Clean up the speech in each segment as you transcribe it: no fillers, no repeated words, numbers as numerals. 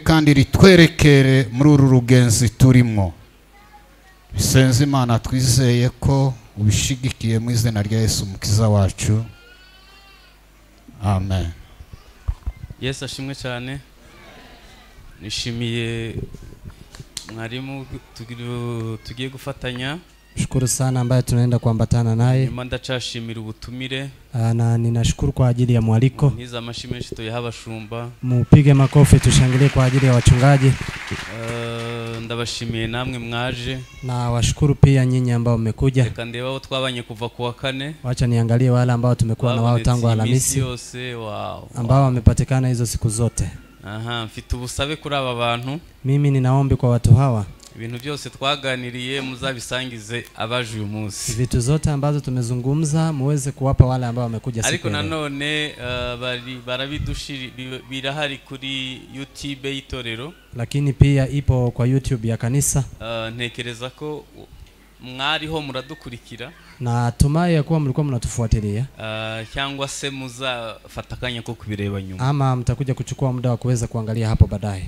kandi ritwerekere muri uru rugenzi turimo. Bisenze Imana twizeye ko ubishigikiye mu izina rya Yesu umukiza wacu. Amen. Yesu ashimwe cyane. Nishimiye mwarimu tugiye gufatanya. Shukuru sana ambaye tunaenda kuambatana naye. Ndacashimira ubutumire. Na ninashukuru kwa ajili ya mwaliko. Niza amashimeshi tuyahabashumba. Mupige makofi tushangilie kwa ajili ya wachungaji. Ndabashimiye namwe mwaje. Na washukuru pia nyinyi ambao mmekuja. Reka ndeba abo twabanye kuva kuwa kane. Wacha niangalie wale ambao tumekuwa na wao tangu Alhamisi. Ambao wamepatikana hizo siku zote. Mfite ubusabe kuri aba bantu. Mimi ninaombi kwa watu hawa. Ibintu byose twaganiriye muzabisangize abaje uyu munsi. Vitu zote ambazo tumezungumza muweze kuwapa wale ambao wamekuja siku. Ariko nanone barabidushiri birahari kuri YouTube y'itorero. Lakini pia ipo kwa YouTube ya kanisa. Ntekereza ko mwariho muradukurikira. Na tumaye kuwa mlikuwa mnatufuatilia. Cyangwa se muzafatakanya ko kubireba nyuma. Ama mtakuja kuchukua muda wa kuweza kuangalia hapo baadaye.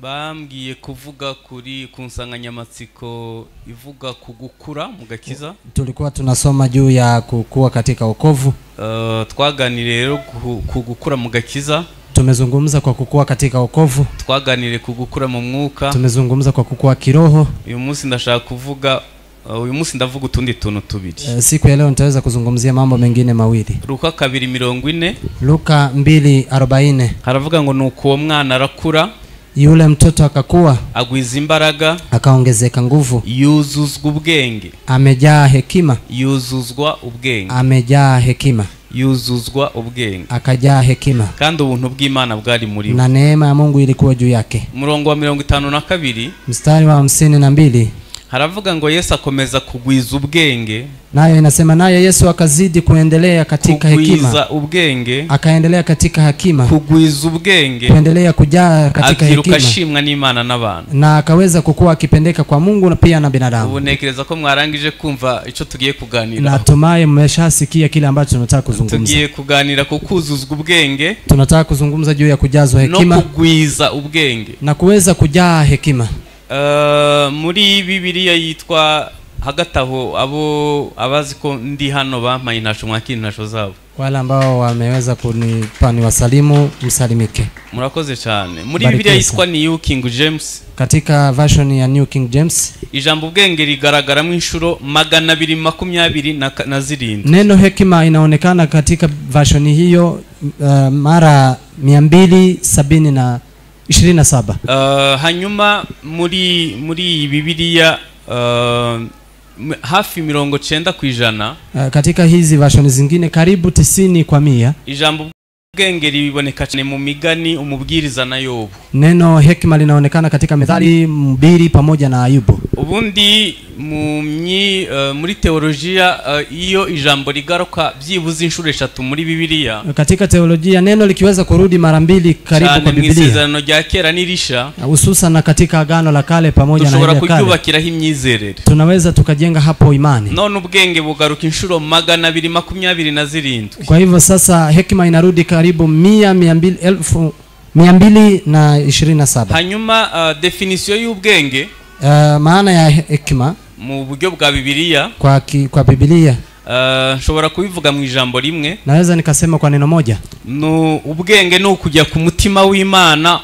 Bambwiye kuvuga kuri kunsanganyamatsiko ivuga kugukura mu gakiza. Tulikuwa tunasoma juu ya kukua katika wokovu. Twaganiriye rero kugukura mu gakiza. Tumezungumza kwa kukua katika wokovu. Twaganiriye kugukura mu mwuka. Tumezungumza kwa kukua kiroho. Uyu munsi ndashaka kuvuga ndavuga utundi tuntu tubiri. Siku ya leo nitaweza kuzungumzia mambo mengine mawili. Luka 2:40. Luka 2:40. Haravuga ngo nuko uwo mwana arakura. Yule mtoto akakua, agwiza imbaraga, akaongezeka nguvu, yuzuzwa ubwenge, amejaa hekima, yuzuzwa ubwenge, amejaa hekima, yuzuzwa ubwenge, akajaa hekima, kandi ubuntu bw'Imana bwari muri we, na neema ya Mungu ilikuwa juu yake. Murongo wa 52 mstari wa 52 haravuga ngo Yesu akomeza kugwiza ubwenge. Nayo inasema naye Yesu akazidi kuendelea katika hekima. Kugwiza ubwenge. Akaendelea katika hekima. Kugwiza ubwenge. Kuendelea kujaa katika hekima. Akiruka shimwa n'Imana n'abantu. Na akaweza kukua akipendeka kwa Mungu na pia na binadamu. Ubu nekereza ko mwarangije kumva ico tugiye kuganira. Natumai mmeshasikia kile ambacho tunataka kuzungumza. Tugiye kuganira ku kuzuzwa ubwenge. Tunataka kuzungumza juu ya kujazwa hekima. No kugwiza ubwenge. Na kuweza kujaa hekima. Muri Bibiliya yitwa hagataho abo abazi ko ndi hano bampaye intasho mwakiri intasho zabo. Wale ambao wameweza kunipa ni wasalimu, msalimike. Murakoze cyane. Muri Bibiliya yitwa New King James. Katika version ya New King James ijambo ubwenge rigaragaramo inshuro 227. Neno hekima inaonekana katika version hiyo mara 227. Hanyuma muri Bibiliya hafi 90%. Katika hizi version zingine karibu 90%. Ijambo ubwenge riboneka cyane mu migani, umubwiriza na Yobu. Neno hekima linaonekana katika Methali, Mhubiri pamoja na Ayubu. Ubundi muri teolojia iyo ijambo rigaruka byibuze inshuro 3 muri Bibiliya. Katika teolojia neno likiweza kurudi mara 2 karibu kwa Biblia. Isezerano rya kera nirisha. Hususan na katika agano la kale pamoja na ile kale. Dushobora kubyubakiraho imyizerere. Tunaweza tukajenga hapo imani. None ubwenge bugaruka inshuro 227. Kwa hivyo sasa hekima inarudi karibu 227. Hanyuma definition y'ubwenge, maana ya hekima mu buryo bwa Bibiliya, kwa Biblia nshobora kubivuga mu ijambo rimwe. Naweza nikasema kwa neno moja. No, ubwenge no kujya ku mutima w'Imana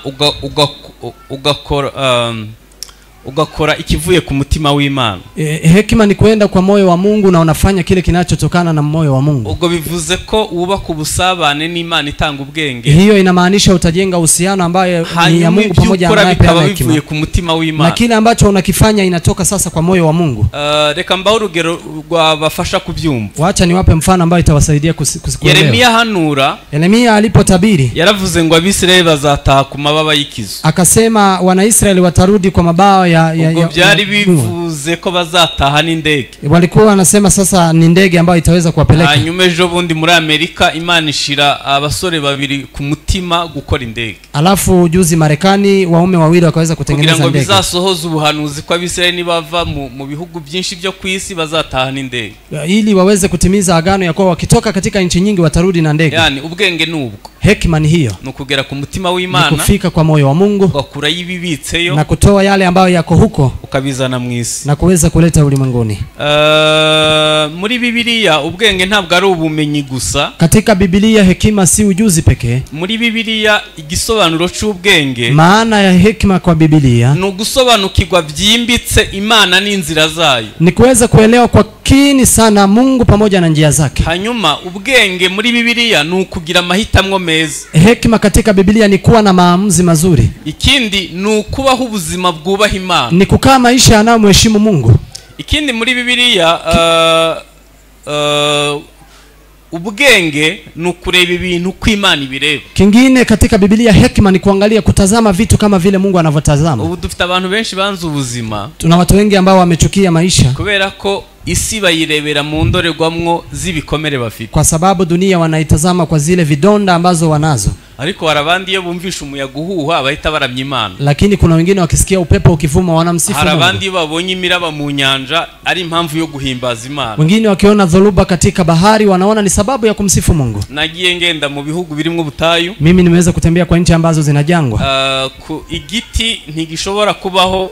ugakora ikivuye ku mutima w'Imana. Hekima ni kwenda kwa moyo wa Mungu na unafanya kile kinachotokana na moyo wa Mungu. Ubwo bivuze ko ubaka ubusabane n'Imana itanga ubwenge. Hiyo inamaanisha utajenga uhusiano ambaye ni ya Mungu pamoja na hekima. Bivuye ku mutima w'Imana. Na kile ambacho unakifanya inatoka sasa kwa moyo wa Mungu. Reka mbaho urugero rwabafasha kubyumva. Wacha niwape mfano ambao itawasaidia kusikia. Yeremia hanura. Yeremia alipotabiri yaravuze ngo Abisirayeli bazataha ku mababa y'ikizu. Akasema Wanaisraeli watarudi kwa mabawa ubwo byari bivuze ko bazataha n'indege. Walikuwa wanasema sasa ni ndege ambayo itaweza kuwapeleka. Hanyuma ejo bundi muri Amerika Imana ishira abasore babiri ku mutima gukora indege. Alafu juzi Marekani waume wawili wakaweza kutengeneza ndege. Kugira ngo bizasohoze ubuhanuzi kwa Abisirayeli bava mu bihugu byinshi byo kwisi bazataha n'indege. Ili waweze kutimiza agano ya kwa wakitoka katika nchi nyingi watarudi na ndege. Yani ubwenge nubwo. Hekima ni hiyo, nukugera ku mutima w'Imana, kufika kwa moyo wa Mungu, ugakura yibibitseyo na kutoa yale ambayo yako huko ukabizana mwisi na kuweza kuleta ulimwenguni. Muri Bibiliya ubwenge ntabwo ari ubumenyi gusa. Katika Biblia hekima si ujuzi pekee. Muri Bibiliya igisobanuro cy'ubwenge, maana ya hekima kwa Biblia ni ugusobanukirwa byimbitse Imana n'inzira zayo, ni kuweza kuelewa kwa kini sana Mungu pamoja na njia zake. Hanyuma ubwenge muri Bibiliya ni ukugira amahitamwo meza. Hekima katika Biblia ni kuwa na maamuzi mazuri. Ikindi ni ukubaho ubuzima bwubaha Imana, ni kukaa maisha yanayomheshimu Mungu. Ikindi muri Bibiliya ubwenge ni ukureba ibintu kwa Imana ibireba. Kingine katika Biblia hekima ni kuangalia, kutazama vitu kama vile Mungu anavyotazama. Ubu dufite abantu benshi banze ubuzima, tuna watu wengi ambao wamechukia maisha kubera ko isi bayirebera mu ndorerwamwo z'ibikomere bafite, kwa sababu dunia wanaitazama kwa zile vidonda ambazo wanazo. Ariko harabandi iyo bumvisha umuyaga uhuha bahita baramya Imana, lakini kuna wengine wakisikia upepo ukivuma wanamsifu Mungu. Harabandi babonye imiraba mu nyanja ari impamvu yo guhimbaza Imana, wengine wakiona dhoruba katika bahari wanaona ni sababu ya kumsifu Mungu. Nagiye ngenda mu bihugu birimo ubutayu, mimi nimeweza kutembea kwa nchi ambazo zina jangwa. Igiti ntigishobora kubaho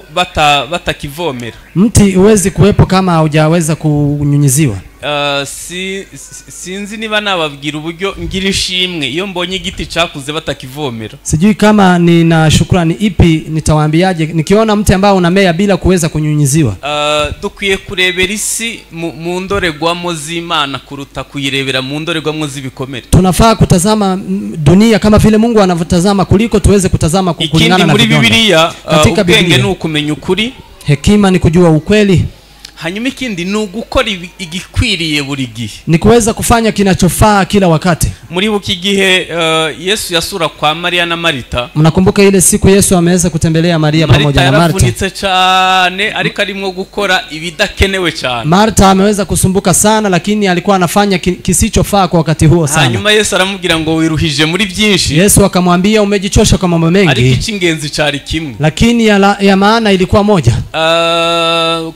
batakivomera. Mti huwezi kuwepo kama haujaweza kunyunyiziwa. Sinzi niba nababwira uburyo ngira ishimwe iyo mbonye igiti cyakuze batakivomera. Sijui kama nina shukrani ipi nitawaambiaje nikiona mti ambao unamea bila kuweza kunyunyiziwa. Dukwiye kurebera isi mu ndorerwamo z'Imana kuruta kuyirebera mu ndorerwamo z'ibikomere. Tunafaa kutazama dunia kama vile Mungu anavyotazama kuliko tuweze kutazama kulingana na vidonda. Muri Biblia ubwenge ni ukumenya ukuri, hekima ni kujua ukweli. Hanyuma ikindi ni ugukora igikwiriye buri gihe, ni kuweza kufanya kinachofaa kila wakati. Muri buki gihe Yesu yasura kwa Maria na Marita, mnakumbuka ile siku Yesu ameweza kutembelea Maria pamoja na Marta. Yarafunitse cyane ariko arimo gukora ibidakenewe cyane. Marta ameweza kusumbuka sana lakini alikuwa anafanya kisichofaa kwa wakati huo sana. Hanyuma Yesu aramubwira ngo wiruhije muri byinshi. Yesu akamwambia umejichosha kwa mambo mengi, ariko icy'ingenzi cyari kimwe, lakini ya maana ilikuwa moja.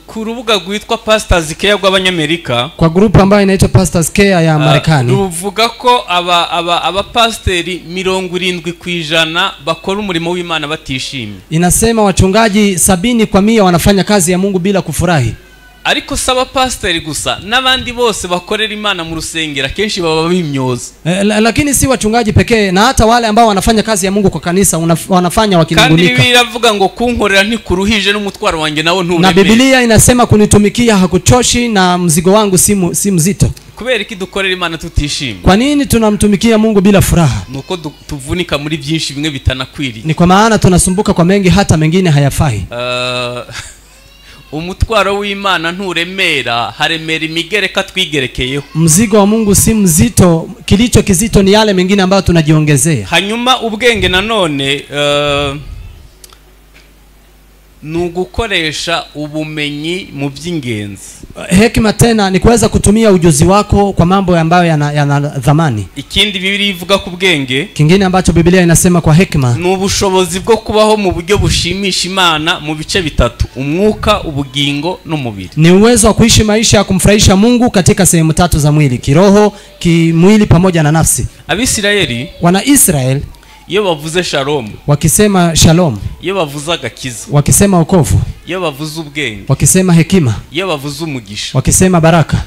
Ku rubuga rwitwa Pastors Care rw'Abanyamerika, kwa grupu ambayo inaitwa Pastors Care ya Marekani, ruvuga ko aba pasteri 70% bakora umurimo w'Imana batishimye. Inasema wachungaji 70% wanafanya kazi ya Mungu bila kufurahi. Ariko saba pasteri gusa n'abandi bose bakorera Imana mu rusengero kenshi baba bimyoza. Lakini si wachungaji pekee, na hata wale ambao wanafanya kazi ya Mungu kwa kanisa wanafanya wakinungunika. Kandi Biblia iravuga ngo kunkorera ntikuruhije n'umutwaro wanjye nawo ntureme. Na Biblia inasema kunitumikia hakuchoshi na mzigo wangu si mzito. Kubera iki dukorera Imana tutishimye? Kwa nini tunamtumikia Mungu bila furaha? Nuko tuvunika muri byinshi bimwe bitanakwiriye. Ni kwa maana tunasumbuka kwa mengi hata mengine hayafai. Umutwaro w'Imana nturemera, haremera imigereka twigerekeyeho. Mzigo wa Mungu si mzito, kilicho kizito ni yale mengine ambayo tunajiongezea. Hanyuma ubwenge nanone nugukoresha ubumenyi mu by'ingenzi. Hekima tena ni kuweza kutumia ujuzi wako kwa mambo ambayo yana dhamani. Ikindi Biblia ivuga ku bwenge, kingine ambacho Biblia inasema kwa hekima, ni ubushobozi bwo kubaho mu buryo bushimisha Imana mu bice bitatu: umwuka, ubugingo n'umubiri. Ni uwezo wa kuishi maisha ya kumfurahisha Mungu katika sehemu tatu za mwili: kiroho, kimwili pamoja na nafsi. Abisirayeli, wana Israel, iyo bavuze shalom, wakisema shalom, iyo bavuze agakiza, wakisema wokovu, iyo bavuze ubwenge, wakisema hekima, iyo bavuze umugisha, wakisema baraka,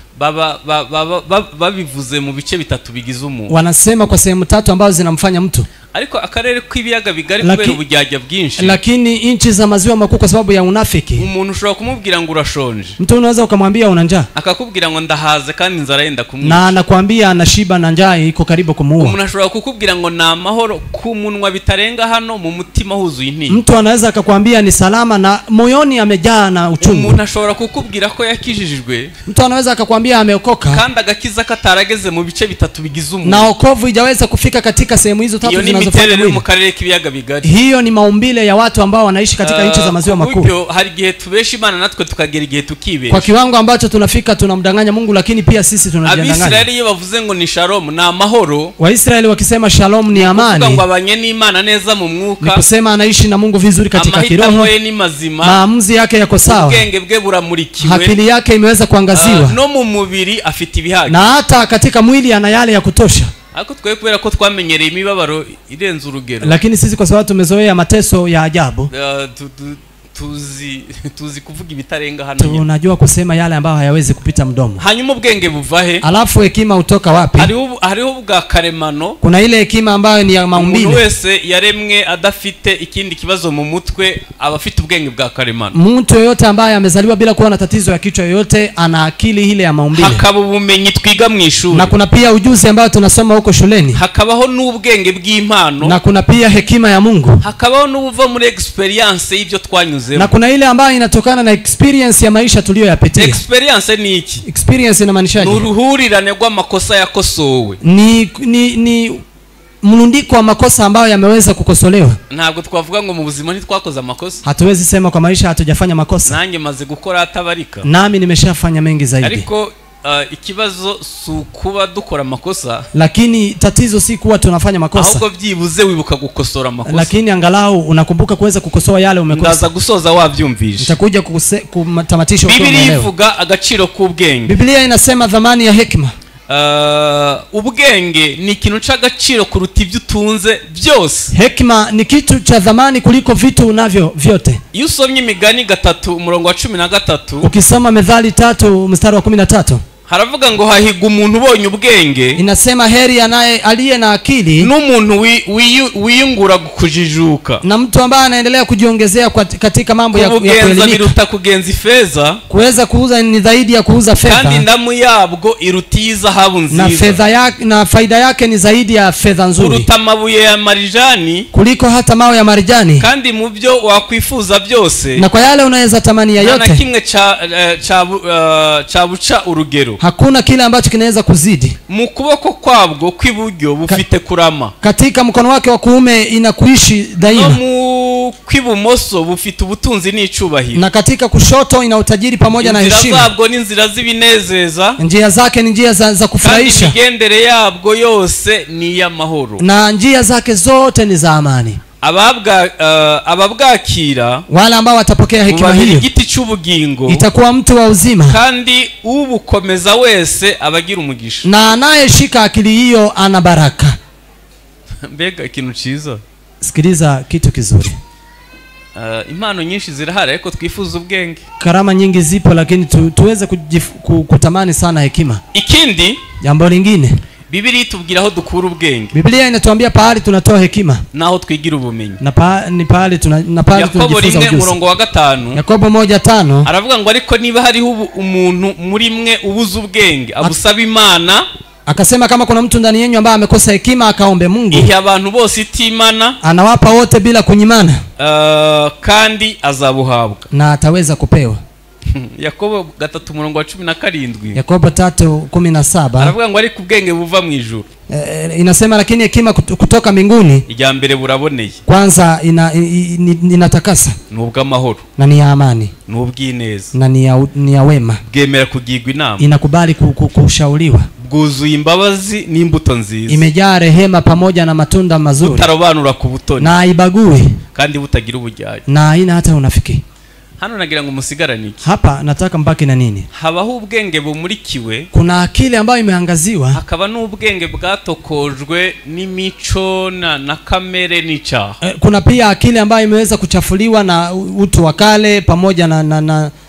babivuze mu bice bitatu bigize umuntu. Wanasema kwa sehemu tatu ambazo zinamfanya mtu. Ariko akarere k'ibiyaga bigari kubera ubujyajya bwinshi, lakini inchi za maziwa makuu kwa sababu ya unafiki, umuntu ushobora kumubwira ngo urashonje, mtu unaweza ukamwambia una njaa, akakubwira ngo ndahaze kandi inzara yenda kumwica, na anakuambia anashiba na njaa iko karibu kumuua. Umuntu ashobora kukubwira ngo na mahoro ku munwa bitarenga hano, mu mutima huzuye intinya. Mtu anaweza akakwambia ni salama na moyoni amejaa na uchungu. Umuntu ashobora kukubwira ko yakijijwe, mtu anaweza akakwambia ameokoka, kandi agakiza katarageze mu bice bitatu bigize umuntu, na wokovu hajaweza kufika katika sehemu hizo tatu zinazofanya mu karere k'ibiyaga bigari. Hiyo ni maumbile ya watu ambao wanaishi katika nchi za maziwa makuu. Kubyo hari gihe tubesha Imana natwe tukagera igihe tukibesha. Kwa kiwango ambacho tunafika tunamdanganya Mungu, lakini pia sisi tunajidanganya. Abisirayeli iyo bavuze ngo ni shalom na amahoro, Waisraeli wakisema shalom ni amani, kuvuga ngo abanye n'Imana neza mu mwuka, ni kusema anaishi na Mungu vizuri katika kiroho, ni mazima, maamuzi yake yako sawa, ubwenge bwe buramurikiwe, akili yake imeweza kuangaziwa, no mu mubiri afite ibihaga, na hata katika mwili ana yale ya kutosha. ariko twe kubera ko twamenyereye imibabaro irenze urugero, lakini sisi kwa sababu tumezoea mateso ya ajabu tuzi kuvuga ibitarenga hano, tunajua kusema yale ambayo hayawezi kupita mdomo. Hanyuma ubwenge buvahe? Alafu hekima utoka wapi? Hariho bwa karemano, kuna ile hekima ambayo ni ya maumbile. Umuntu wese yaremwe adafite ikindi kibazo mu mutwe abafite ubwenge bwa karemano. Mtu yoyote ambaye amezaliwa bila kuwa na tatizo ya kichwa yoyote ana akili ile ya maumbile. Hakaba ubumenyi twiga mu ishuri, na kuna pia ujuzi ambao tunasoma huko shuleni. Hakabaho n'ubwenge bw'impano, na kuna pia hekima ya Mungu. Hakabaho n'ubuva muri experience y'ibyo twanyuze. Na kuna ile ambayo inatokana na experience ya maisha tuliyoyapitia. Experience ni iki? Experience inamaanishaje? Nuruhurirane rw'amakosa yakosowe. Ni mlundiko wa makosa ambayo yameweza kukosolewa. Ntabwo twavuga ngo mu buzima ntitwakoze amakosa. Hatuwezi sema kwa maisha hatujafanya makosa. Nanjye maze gukora atabarika. Nami nimeshafanya mengi zaidi. Ariko ikibazo sukuba dukora makosa, lakini tatizo si kuwa tunafanya makosa, ahubwo byibuze wibuka gukosora makosa, lakini angalau unakumbuka kuweza kukosoa yale umekosa. Ndaza gusoza wavyumvisha, nitakuja kutamatisha uko. Biblia ivuga agaciro k'ubwenge. Biblia inasema dhamani ya hekima. Ubwenge ni ikintu c'agaciro kuruta ibyo utunze byose. Hekima ni kitu cha dhamani kuliko vitu unavyo vyote. Iyo usomye Imigani 3:13, ukisoma Methali 3:13, haravuga ngo hahiga umuntu ubonye ubwenge, inasema heri aliye na akili, n'umuntu wiyungura kujijuka, na mtu ambaye anaendelea kujiongezea katika mambo ya kuelimika. Biruta kugenza ifeza, kuweza kuuza ni zaidi ya kuuza fedha, kandi ndamu yabwo irutiza habu nziza, na fedha yake na faida yake ni zaidi ya fedha nzuri, kuruta mabuye ya marijani, kuliko hata mawe ya marijani, kandi mu byo wakwifuza byose, na kwa yale unaweza tamania yote, na kimwe cha buca urugero, hakuna kile ambacho kinaweza kuzidi. Mu kuboko kwabwo kw'iburyo bufite kurama, katika mkono wake wa kuume inakuishi daima, no mu kw'ibumoso bufite ubutunzi n'icubahiro, na katika kushoto ina utajiri pamoja na heshima. Inzira zabwo ni inzira zibinezeza, njia zake ni njia za kufurahisha, kandi migendere yabwo yose ni y'amahoro, na njia zake zote ni za amani. Ababwakira, wale ambao watapokea hekima hiyo, igiti cy'ubugingo, itakuwa mtu wa uzima, kandi ubukomeza wese abagira umugisha, na anayeshika akili hiyo ana baraka. Mbega ikintu ciza. Sikiliza kitu kizuri. Impano nyinshi zirahari ariko twifuza ubwenge. Karama nyingi zipo lakini tuweze kutamani sana hekima. Ikindi, jambo lingine, Biblia itubwira aho dukura ubwenge. Biblia inatuambia pahali tunatoa hekima, naho twigira ubumenyi. Ni pahali tunajifunza ujuzi. Yakobo 1:5, Yakobo 1:5 aravuga ngo ariko niba hariho umuntu muri mwe ubuza ubwenge abusaba Imana, akasema kama kuna mtu ndani yenu ambaye amekosa hekima akaombe Mungu, ihe abantu bose itimana, anawapa wote bila kunyimana, kandi azabuhabwa, na ataweza kupewa. Yakobo 3:17, Yakobo 3:17 aravuga ngo ariko ubwenge buva mu ijuru. Inasema lakini hekima kutoka mbinguni, ijya mbere buraboneye, kwanza inatakasa, nubwo amahoro, na ni ya amani, nubwineza, na ni ya wema, bwemera kugirwa inama, inakubali kushauriwa, bwuzuye imbabazi n'imbuto nziza, imejaa rehema pamoja na matunda mazuri, utarobanura ku butoni, na haibagui, kandi butagira ubujyaji, na haina hata unafiki. Hano nagira ngo musigarane iki? Hapa nataka mbaki na nini? Habaho ubwenge bumurikiwe, kuna akili ambayo imeangaziwa, hakaba n'ubwenge bwatokojwe n'imico na kamere n'icyaha. Kuna pia akili ambayo imeweza kuchafuliwa na utu wa kale pamoja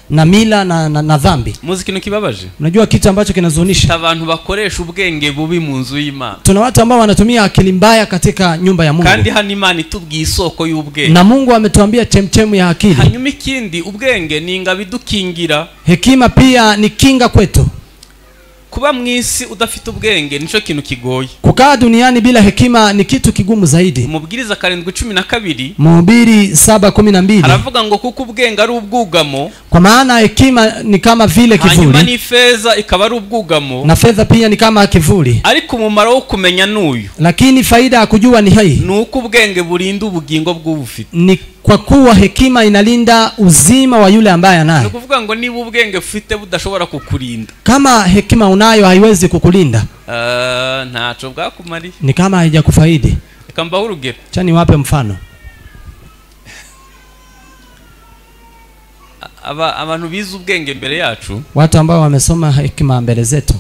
na mila na dhambi. Muzi kintu kibabaje? Unajua kitu ambacho kinazunisha? Abantu bakoresha ubwenge bubi mu nzu y'Imana. Tuna watu ambao wanatumia akili mbaya katika nyumba ya Mungu. Kandi hano Imana itubwiye isoko y'ubwenge. Na Mungu ametuambia chemchemu ya akili. Hanyuma ikindi, ubwenge ni ingabidukingira. Hekima pia ni kinga kwetu. Kuba mwisi udafite ubwenge nico kintu kigoye. Kukaa duniani bila hekima ni kitu kigumu zaidi. Mubwiriza 7:12, Mhubiri 7:12, aravuga ngo kuko ubwenge ari ubwugamo, kwa maana hekima ni kama vile kivuli, hanyuma ni fedha ikaba ari ubwugamo, na fedha pia ni kama kivuli, ariko umumaro wo kumenya n'uyu, lakini faida ya kujua ni hii, nuko ubwenge burinda ubugingo bw'ubufite. Ni kwa kuwa hekima inalinda uzima wa yule ambaye anaye. Ni kuvuga ngo niba ubwenge ufite budashobora kukurinda, kama hekima unayo haiwezi kukulinda, ntaco bwakumari, ni kama haijakufaidi. Kamba urugero, cha niwape mfano. Abantu bize ubwenge mbere yacu, watu ambao wamesoma hekima mbele zetu,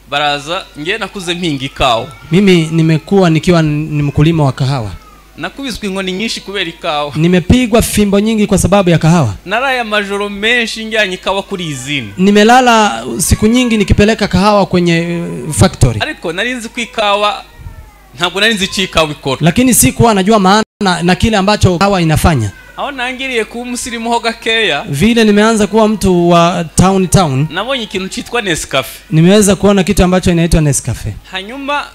baraza ngiye nakuze mpinga ikawa. Mimi nimekuwa nikiwa ni mkulima wa kahawa. Nakubiswe inkoni nyinshi kubera ikawa. Nimepigwa fimbo nyingi kwa sababu ya kahawa. Naraya majoro menshi njyanye ikawa kuri izini. Nimelala siku nyingi nikipeleka kahawa kwenye factory. Ariko narinzi ku ikawa ntabwo narinzi ikawa ikora. Lakini sikuwa najua maana na kile ambacho kahawa inafanya. Aho nangiriye kuba umusirimu ho gakeya. Vile nimeanza kuwa mtu wa town. Nabonye ikintu cyitwa Nescafe. Nimeweza kuona kitu ambacho inaitwa Nescafe. Hanyuma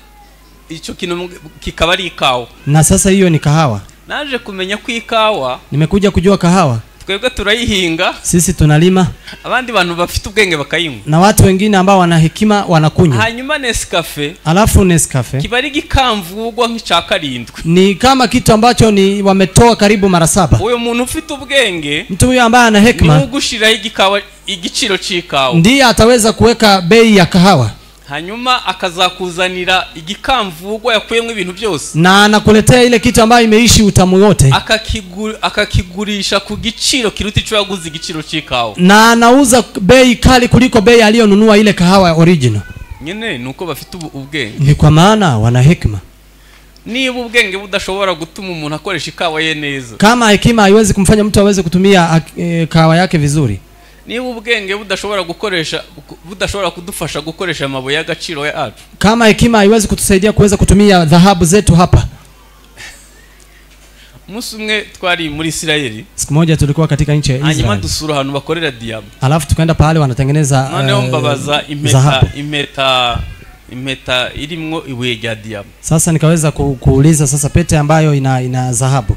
ico kintu kikaba ari ikawa. Na sasa hiyo ni kahawa. Naje kumenya ku ikawa. Nimekuja kujua kahawa. Twebwe turayihinga. Sisi tunalima. Abandi bantu bafite ubwenge bakayinywa. Na watu wengine ambao wana hekima wanakunywa. Hanyuma Nescafe. Alafu Nescafe Kibari gikamvugwa nk'icya karindwi. Ni kama kitu ambacho ni wametoa karibu mara 7. Uyo muntu ufite ubwenge. Mtu huyo ambaye ana hekima. Ni ugushiraho igikawa igiciro c'ikawa. Ndiye ataweza kuweka bei ya kahawa. Hanyuma akazakuzanira igikamvugwa yakuyemo ibintu byose. Na anakuletea ile kitu ambayo imeishi utamu yote. Akakigurisha ku giciro kiruta ico yaguze igiciro c'ikawa. Na anauza bei kali kuliko bei aliyonunua ile kahawa original. Nyene nuko bafite ubwenge. Ni kwa maana wana hekima. Niba ubwenge budashobora gutuma umuntu akoresha ikawa ye neza. Kama hekima haiwezi kumfanya mtu aweze kutumia kahawa yake vizuri. Niba ubwenge budashobora kudufasha gukoresha amabuye y'agaciro yacu. Kama hekima haiwezi kutusaidia kuweza kutumia dhahabu zetu hapa. Musi umwe twari muri Israeli. Siku moja tulikuwa katika nchi ya Israeli. Hanyuma dusura ahantu bakorera diamond. Alafu tukaenda pale wanatengeneza noneho mbabaza impeta irimwo ibuye rya diamond. Sasa nikaweza kuuliza sasa pete ambayo ina dhahabu.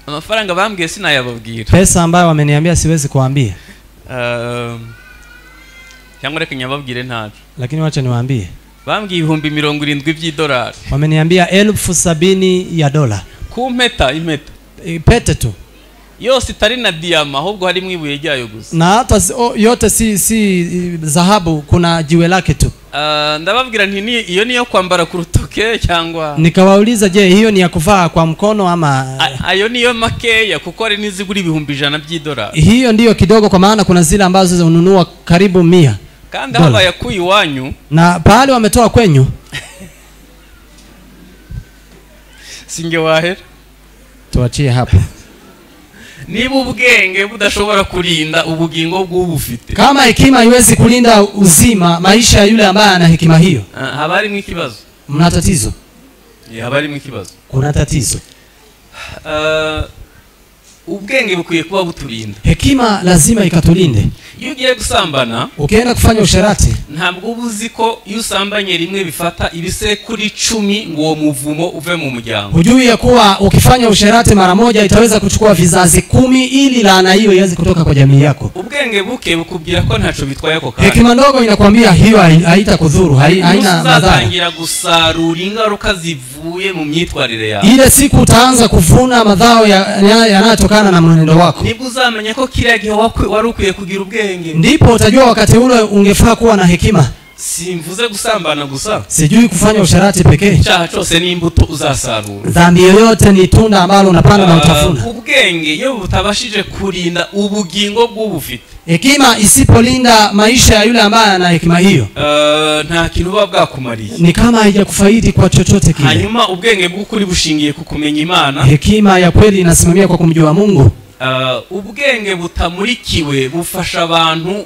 Amafaranga bambwiye sinayababwira. Pesa ambayo wameniambia siwezi kuambia. Cyangwa reka nyababwire ntacu. Lakini wacha niwaambie. Bambwiye $70,000 by'idolari. Wameniambia $70,000. Ku impeta. Pete tu. Yose itari na diamond ahubwo harimo ibuye ryayo gusa. Na hata yote si dhahabu, kuna jiwe lake tu. Ndababwira nti iyo niyo kwambara ku rutoke cyangwa. Nikawauliza je, hiyo ni ya kuvaa kwa mkono ama ayo niyo makeya kuko ari nizigura $100,000 by'idolari. Hiyo ndiyo kidogo kwa maana kuna zile ambazo zinunua karibu 100. Kandi haba yakuyi wanyu. Na pale wametoa kwenyu. Singe wahera. Tuachie hapo. Niba ubwenge budashobora kurinda ubugingo bw'ubufite. Kama hekima haiwezi kulinda uzima maisha ya yule ambaye ana hekima hiyo. Habari mwikibazo. Mna tatizo. Habari mwikibazo. Kuna tatizo. Ubwenge bukwiye kuba buturinda. Hekima lazima ikatulinde. Iyo ugiye gusambana, ukienda kufanya usherati, ntabwo ubuzi ko iyo usambanye rimwe bifata ibisekuri 10 ngo uwo muvumo uve mu muryango. Hujui ya kuwa ukifanya usherati mara moja itaweza kuchukua vizazi 10 ili laana hiyo iweze kutoka kwa jamii yako. Ubwenge buke bukubwira ko ntacho bitwaye ko kandi. Hekima ndogo inakwambia hiyo haitakudhuru, haina madhara. Uzatangira gusarura ingaruka zivuye mu myitwarire yawe. Ile siku utaanza kuvuna madhao yanayotokana na mwenendo wako. Nibwo uzamenya ko kile gihe wari ukwiye kugira ubwenge. Ndipo utajua wakati ule ungefaa kuwa na hekima. Simvuze gusambana gusa. Sijui kufanya usharati pekee. Cyaha cyose ni imbuto uzasarura. Dhambi yoyote ni tunda ambalo unapanda na utafuna. Ubwenge iyo butabashije kurinda ubugingo bw'ubufite. Hekima isipolinda maisha ya yule ambaye ana hekima hiyo, nta kintu bwakumariye. Ni kama haijakufaidi kwa chochote kile. Hanyuma ubwenge bw'ukuri bushingiye ku kumenya Imana. Hekima ya kweli inasimamia kwa kumjua Mungu. Ubwenge butamurikiwe bufasha abantu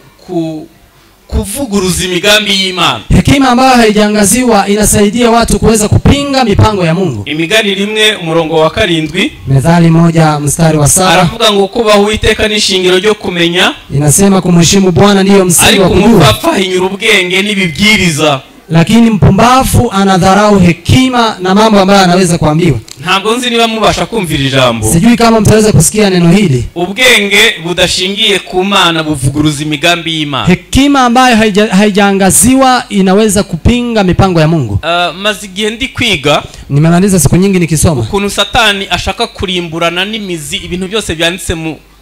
kuvuguruza imigambi y'Imana. Hekima ambayo haijangaziwa inasaidia watu kuweza kupinga mipango ya Mungu. Imigani 1:7. Methali 1:7. Aravuga ngo kubaho Uwiteka n'ishingiro ryo kumenya. Inasema kumheshimu Bwana ndiyo msingi wa kujua. Ariko umupfapfa ahinyura ubwenge n'ibibwiriza. Lakini mpumbavu anadharau hekima na mambo ambayo anaweza kuambiwa. Ntabwo nzi niba mubasha kumvira ijambo. Sijui kama mtaweza kusikia neno hili. Ubwenge budashingiye ku Mana buvuguruza imigambi y'Imana. Hekima ambayo haijaangaziwa inaweza kupinga mipango ya Mungu. Mazigihe ndi kwiga, nimemaliza siku nyingi nikisoma ukuntu Satani ashaka kurimburana n'imizi ibintu byose byanditse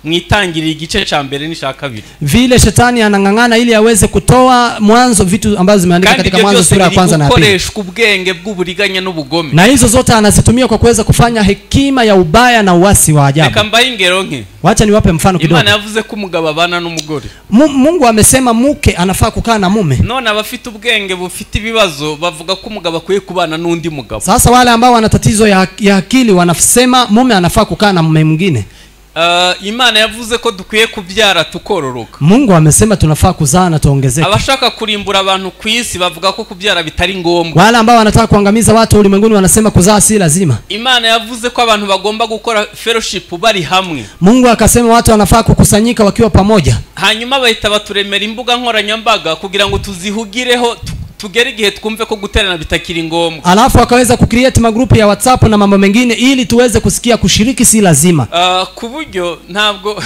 mwitangirira igice cha mbere n'isha kabiri. Vile shetani anang'ang'ana ili aweze kutoa mwanzo vitu ambazo zimeandikwa katika Mwanzo sura ya kwanza na pili. Gukoreshwa ubwenge bw'uburiganya n'ubugome. Na hizo zote anazitumia kwa kuweza kufanya hekima ya ubaya na uasi wa ajabu. Reka mbaye ingero nke. Wacha niwape mfano kidogo. Imana yavuze ko umugabo abana n'umugore. Mungu amesema mke anafaa kukaa na mume. None abafite ubwenge bufite ibibazo bavuga ko umugabo akwiye kubana n'undi mugabo. Sasa wale ambao wana tatizo ya akili wanasema mume anafaa kukaa na mume mwingine. Imana yavuze ko dukwiye kubyara tukororoka. Mungu amesema tunafaa kuzaa na tuongezeke. Abashaka kurimbura abantu ku isi bavuga ko kubyara bitari ngombwa. Wale ambao wanataka kuangamiza watu ulimwenguni wanasema kuzaa si lazima. Imana yavuze ko abantu bagomba gukora fellowship bari hamwe. Mungu akasema watu wanafaa kukusanyika wakiwa pamoja. Hanyuma bahita baturemera imbuga nkoranyambaga kugira ngo tuzihugireho tugere igihe twumve ko guterana bitakiri ngombwa. Alafu akaweza kucreate magrupu ya WhatsApp na mambo mengine ili tuweze kusikia kushiriki si lazima. Kuburyo ntabwo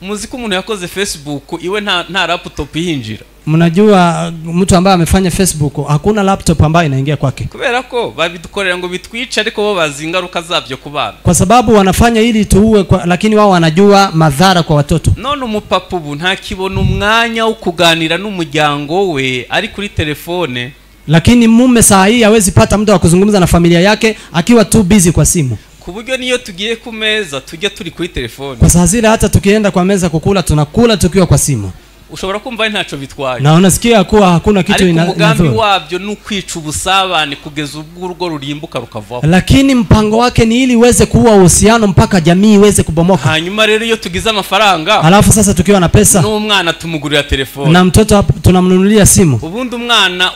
muziki umuntu yakoze Facebook iwe nta laptop ihinjira. Mnajua mtu ambaye amefanya Facebook hakuna laptop ambayo inaingia kwake. Kubera ko babidukorera ngo bitwice ariko bo bazingaruka zabyo kubana. Kwa sababu wanafanya ili tuue lakini wao wanajua madhara kwa watoto. None umupapa ubu nta kibona umwanya wo kuganira n'umuryango we ari kuri telefone. Lakini mume saa hii hawezi pata muda wa kuzungumza na familia yake akiwa tu busy kwa simu. Kuburyo niyo tugiye ku meza tujya turi kuri telefone. Kwa saa zile hata tukienda kwa meza kukula tunakula tukiwa kwa simu. Ushobora kumva ntaco bitwaye. Na unasikia kuwa hakuna kitu ina umugambi wabyo n'ukwica ubusabane kugeza ubwo urugo rurimbuka rukavaho. Lakini mpango wake ni ili uweze kuua uhusiano mpaka jamii iweze kubomoka. Hanyuma rero iyo tugize amafaranga, alafu sasa tukiwa na pesa n'umwana tumugurira telefone na mtoto tunamnunulia simu. Ubundi umwana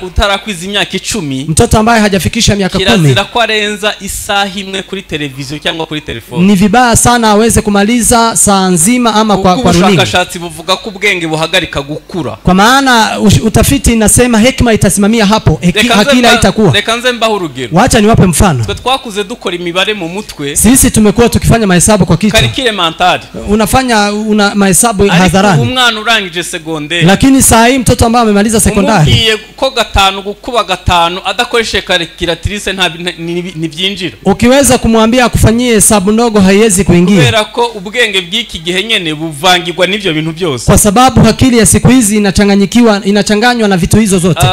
utarakwiza imyaka 10, mtoto ambaye hajafikisha miaka 10, kirazira ko arenza isaha imwe kuri televiziyo cyangwa kuri telefone. Ni vibaya sana aweze kumaliza saa nzima ama kwa runinga. Ubushakashatsi buvuga ko ubwenge buhagarika gukura. Kwa maana utafiti inasema hekima itasimamia hapo, akili haitakuwa. Reka nze mbaho urugero. Wacha niwape mfano. Twe twakuze dukora imibare mu mutwe. Sisi tumekuwa tukifanya mahesabu kwa kichwa. Calcul mental. Unafanya mahesabu hadharani. Umwana urangije secondaire. Lakini saa hii mtoto ambaye amemaliza sekondari, umubwiye ko 5 gukuba 5 adakoreshe calculatrice ni byinjira. Ukiweza kumwambia akufanyie hesabu ndogo haiwezi kuingia. Kubera ko ubwenge bw'iki gihe nyene buvangirwa n'ivyo bintu byose. Kwa sababu akili ya siku hizi inachanganywa na vitu hizo zote.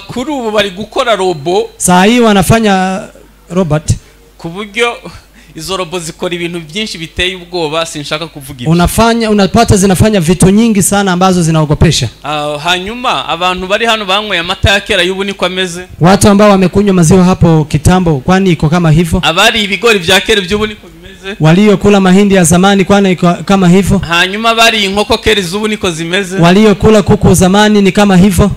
Kuri ubu bari gukora robo. Saa hii wanafanya robot. Kuburyo izo robo zikora ibintu byinshi biteye ubwoba, sinshaka kuvuga ibyo. Unapata zinafanya vitu nyingi sana ambazo zinaogopesha. Hanyuma abantu bari hano banyweye amata ya kera y'ubu niko ameze. Watu ambao wamekunywa maziwa hapo kitambo kwani iko kama hivyo. Abari ibigori bya kera by'ubu niko bimeze. Waliokula mahindi ya zamani kwani iko kama hivyo. Hanyuma bari inkoko kera z'ubu niko zimeze. Waliokula kuku zamani ni kama hivyo.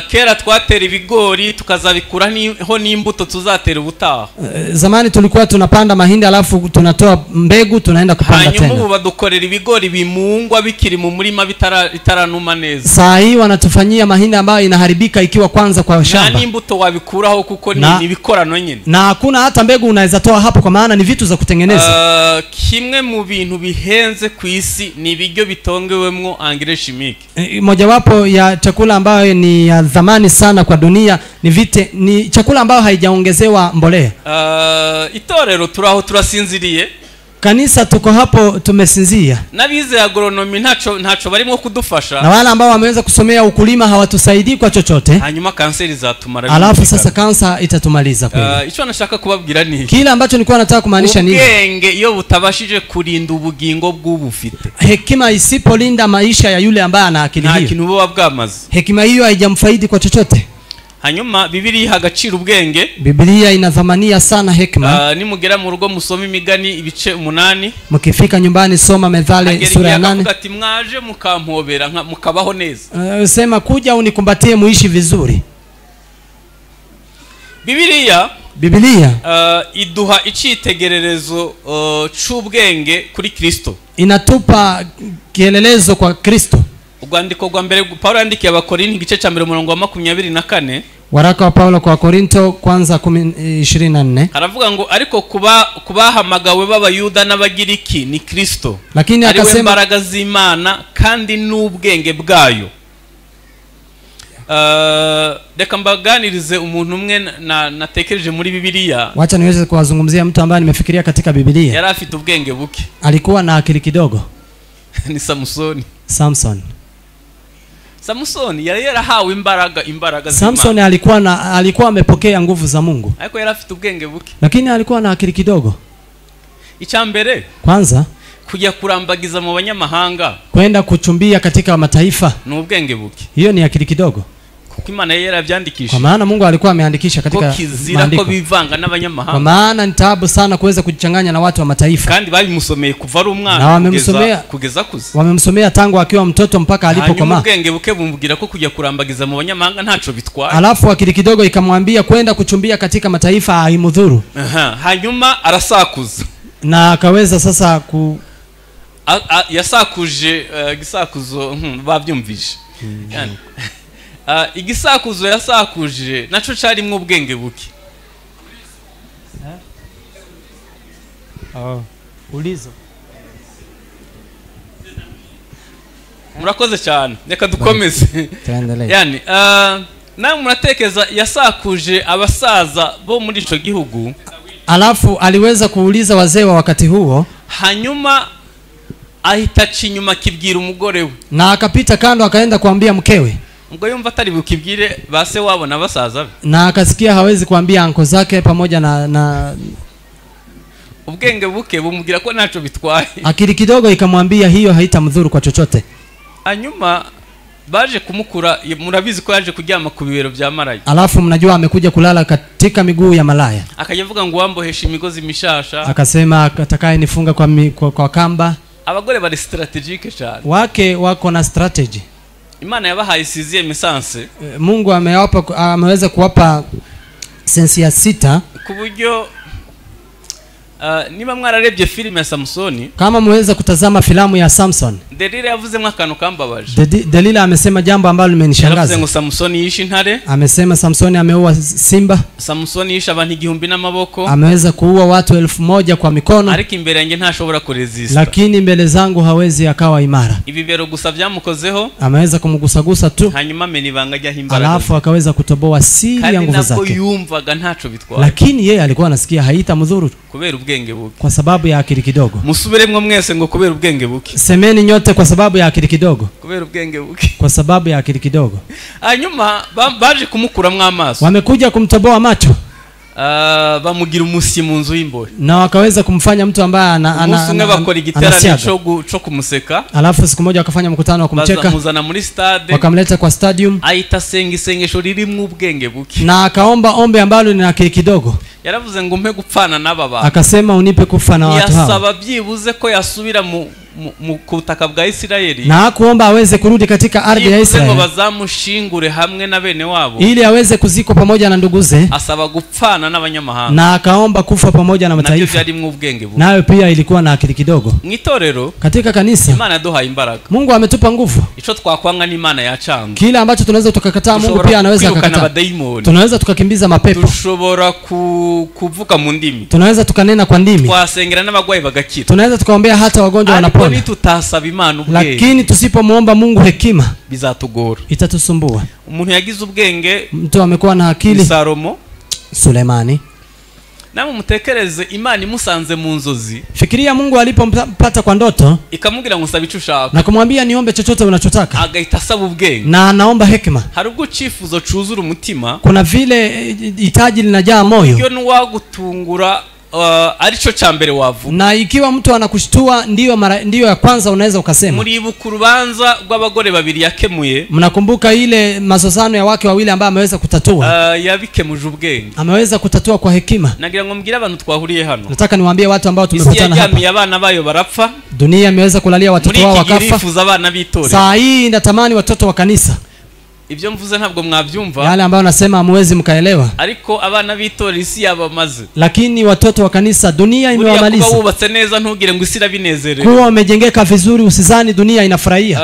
Kera twatera ibigori tukazabikura ho n'imbuto tuzatera ubutaha. Zamani tulikuwa tunapanda mahindi alafu tunatoa mbegu tunaenda kupanda tena. Hanyuma ubu badukorera ibigori bimungwa bikiri mu murima bitaranuma neza. Saa hii wanatufanyia mahindi ambayo inaharibika ikiwa kwanza kwa shamba. Na n'imbuto wabikuraho kuko ni bikorano nyine. Na hakuna hata mbegu unaweza toa hapo kwa maana ni vitu za kutengeneza. Kimwe mu bintu bihenze ku isi ni ibiryo bitongewemwo engrais chimique. Mojawapo ya chakula ambayo ni ya zamani sana kwa dunia ni chakula ambayo haijaongezewa mbolea. Itorero turaho turasinziriye. Kanisa tuko hapo tumesinzia. Nabize agronomy ntaco barimo kudufasha. Na wale ambao wameweza kusomea ukulima hawatusaidii kwa chochote. Hanyuma kanseri zatumara. Alafu sasa kansa itatumaliza kweli. Ico nashaka kubabwira ni kile ambacho nilikuwa nataka kumaanisha nini? Ubwenge iyo butabashije kurinda ubugingo bw'ubufite. Hekima isipolinda maisha ya yule ambaye ana akili hiyo. Nta kintu buba bwamaze. Hekima hiyo haijamfaidi kwa chochote. Hanyuma Biblia hagacira ubwenge. Biblia inadhamania sana hekima. Nimugera mu rugo musoma imigani ibice 8. Mkifika nyumbani soma Methali sura ya 8. Ati mwaje mukampobera mukabaho neza. Sema kuja unikumbatie muishi vizuri. Biblia iduha icitegererezo c'ubwenge kuri Kristo. Inatupa kielelezo kwa Kristo. Urwandiko rwa mbere Paulo yandikiye abakorinto igice cya 24. Waraka wa Paulo kwa Korinto kwanza 24. Aravuga ngo ariko kubahamagawe b'abayuda n'abagiriki ni Kristo. Lakini akasema imbaraga z'Imana kandi n'ubwenge bwayo. reka mbaganirize umuntu umwe natekereje muri Bibiliya. Wacha niweze kuwazungumzia mtu ambaye nimefikiria katika Biblia. Yari afite ubwenge buke. Alikuwa na akili kidogo. Ni Samsoni. Samsoni yari yarahawe imbaraga z'Imana. Samson alikuwa amepokea nguvu za Mungu. Ariko yari afite ubwenge buke. Lakini alikuwa na akili kidogo. Icyambere kwanza kujya kurambagiza mu banyamahanga, kwenda kuchumbia katika mataifa, ni ubwenge buke. Hiyo ni akili kidogo. Kuko Imana yari yarabyandikisha. Kwa maana Mungu alikuwa ameandikisha katika maandiko ko bivanga n'abanyamahanga. Kwa maana ni taabu sana kuweza kujichanganya na watu wa mataifa. Kandi babimusomeye kuva ari umwana kugeza kuze. Wamemsomea tangu akiwa mtoto mpaka alipokomaa. Ubwenge buke bumubwira ko kujya kurambagiza mu banyamahanga ntaco bitwaye. Alafu akili kidogo ikamwambia kwenda kuchumbia katika mataifa haimudhuru. Hanyuma arasakuza. Na akaweza sasa yasakuje gisakuzo babyumvishe. Yani igisakuzo yasakuje naco carimwe ubwenge buke. Ulizo. Murakoze cyane. Reka dukomeze. Yani na muratekeza yasakuje abasaza bo muri ico gihugu. Alafu aliweza kuuliza wazee wa wakati huo. Hanyuma ahita chinyuma kibwira umugore we. Na akapita kando akaenda kuambia mkewe. Ngo yumva atari bukibwire base wabo na basaza be. Na akasikia hawezi kuambia anko zake pamoja na ubwenge buke bumubwira ko naco bitwaye. Akili kidogo ikamwambia hiyo haitamdhuru kwa chochote. Hanyuma baje kumukura, murabizi ko yaje kuryama ku bibero bya maraya. Alafu mnajua amekuja kulala katika miguu ya malaya. Akayavuga ngo wambohesha imigozi mishasha. Akasema atakaye nifunga kwa kamba. Abagore bari strategique cyane. Wake wako na strategy. Imana yabahaye sizie mesanse. Mungu ameweza kuwapa sensi ya 6 kuburyo niba mwararebye filime ya Samsoni, kama mweza kutazama filamu ya Samson, Delila yavuze mwakano kambabaje. Delila amesema jambo ambalo limenishangaza. Yavuze ngo Samsoni yishe intare. Amesema Samsoni ameua simba. Samsoni yishe abantu 1000 n'amaboko. Ameweza kuua watu 1000 kwa mikono. Ariko imbere yanjye ntashobora kuresist. Lakini mbele zangu hawezi akawa imara. Ibibero gusa byamukozeho. Ameweza kumgusagusa tu. Hanyuma menibanga jya himbara. Alafu akaweza kutoboa siri ya nguvu zake. Kandi nako yumvaga ntaco bitwara. Lakini yeye alikuwa anasikia haitamdhuru. Kubera ubwenge buke. Kwa sababu ya akili kidogo. Musubiremwe mwese ngo kubera ubwenge buke. Semeni nyote kwa sababu ya akili kidogo. Kubera ubwenge buke. Kwa sababu ya akili kidogo. Hanyuma baje kumukuramwe amaso. Wamekuja kumtoboa macho. Bamugira umusi mu nzu y'imbohe. Na wakaweza kumfanya mtu ambaye bakora igiterane cyo kumuseka. Alafu siku moja wakafanya mkutano wa kumcheka. Bazamuzana muri stade. Wakamleta kwa stadium. Aita sengesho ririmo ubwenge buke. Na akaomba ombi ambalo ni akili kidogo. Yaravuze ngo mpe gupfana n'aba bantu. Akasema unipe kufa na watu hao. Yasaba byibuze ko yasubira mu kutaka bwa Israeli. Na kuomba aweze kurudi katika ardhi ya Israeli. Ngo bazamushingure hamwe na bene wabo. Ili aweze kuzikwa pamoja na nduguze. Asaba gupfana n'abanyamahanga. Na akaomba kufa pamoja na mataifa. Nabyo byari mu ubwenge buke. Nayo pia ilikuwa na akili kidogo. Mwitorero katika kanisa Imana duhaye imbaraga. Mungu ametupa nguvu. Ico twakwanga ni Imana yacanga. Kila ambacho tunaweza tukakataa Mungu pia anaweza akakataa. Tunaweza tukakimbiza mapepo. Tushobora kuvuka mu ndimi. Tunaweza tukanena kwa ndimi. Twasengera n'abagwayi bagakira. Tunaweza tukaombea hata wagonjwa wanapona. Ariko tutasaba Imana ubwenge. Lakini tusipomuomba Mungu hekima bizatugora. Itatusumbua. Umuntu yagize ubwenge, mtu amekuwa na akili. Salomo, Sulemani. Namwe mutekereze Imana imusanze mu nzozi. Fikiria Mungu alipompata kwa ndoto, ikamubwira ngo sabe ico ushaka. Na kumwambia niombe chochote unachotaka. Agahita asaba ubwenge. Na anaomba hekima. Hari ubwo cifuzo cuzura umutima. Kuna vile hitaji linajaa moyo. Iyo nuwagutungura aricho cyambere wavuga. Na ikiwa mtu anakushtua ndio ya kwanza unaweza ukasema. Muribuka urubanza rw'abagore babiri yakemuye. Mnakumbuka ile mazozano ya wake wawili ambao ameweza kutatua. Yabikemuje ubwenge. Ameweza kutatua kwa hekima. Nagira ngo mbwire abantu twahuriye hano. Nataka niwaambie watu ambao tumepatana hapa. Isi abana bayo barapfa. Dunia imeweza kulalia watoto wao wakafa. Abana bitore. Saa hii natamani watoto wa kanisa. Ibyo mvuze ntabwo mwabyumva. Yale ambao nasema hamwezi mkaelewa. Ariko abana bitore isi yabamaze. Lakini watoto wa kanisa dunia imewamaliza. Kuba wubatse neza ntugire ngo isi irabinezerere. Kuwa umejengeka vizuri usizani dunia inafurahia.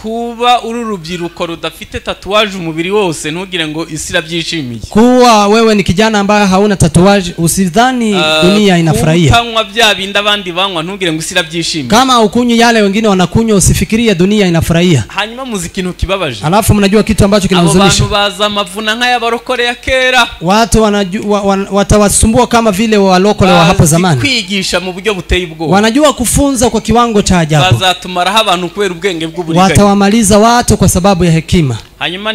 kuba uru rubyiruko rudafite tatuwaje umubiri wose ntugire ngo isi irabyishimiye. Kuwa wewe ni kijana ambaye hauna tatuwaje usidhani dunia inafurahia. Kanywa bya bindi abandi banywa ntugire ngo isi irabyishimiye. Kama ukunywi yale wengine wanakunywa usifikirie dunia inafurahia. Hanyuma muziki ntukibabaje. Alafu mnajua kitu ambacho kinahuzunisha. Abantu baza amavuna nk'ayabarokore ya kera. Watu watawasumbua kama vile walokole wa hapo zamani. Kwigisha mu buryo buteye ubwoba. Wanajua kufunza kwa kiwango cha ajabu. Bazatumaraho abantu kubera ubwenge bw'uburiganya. Watawamaliza watu kwa sababu ya hekima. Hanyuma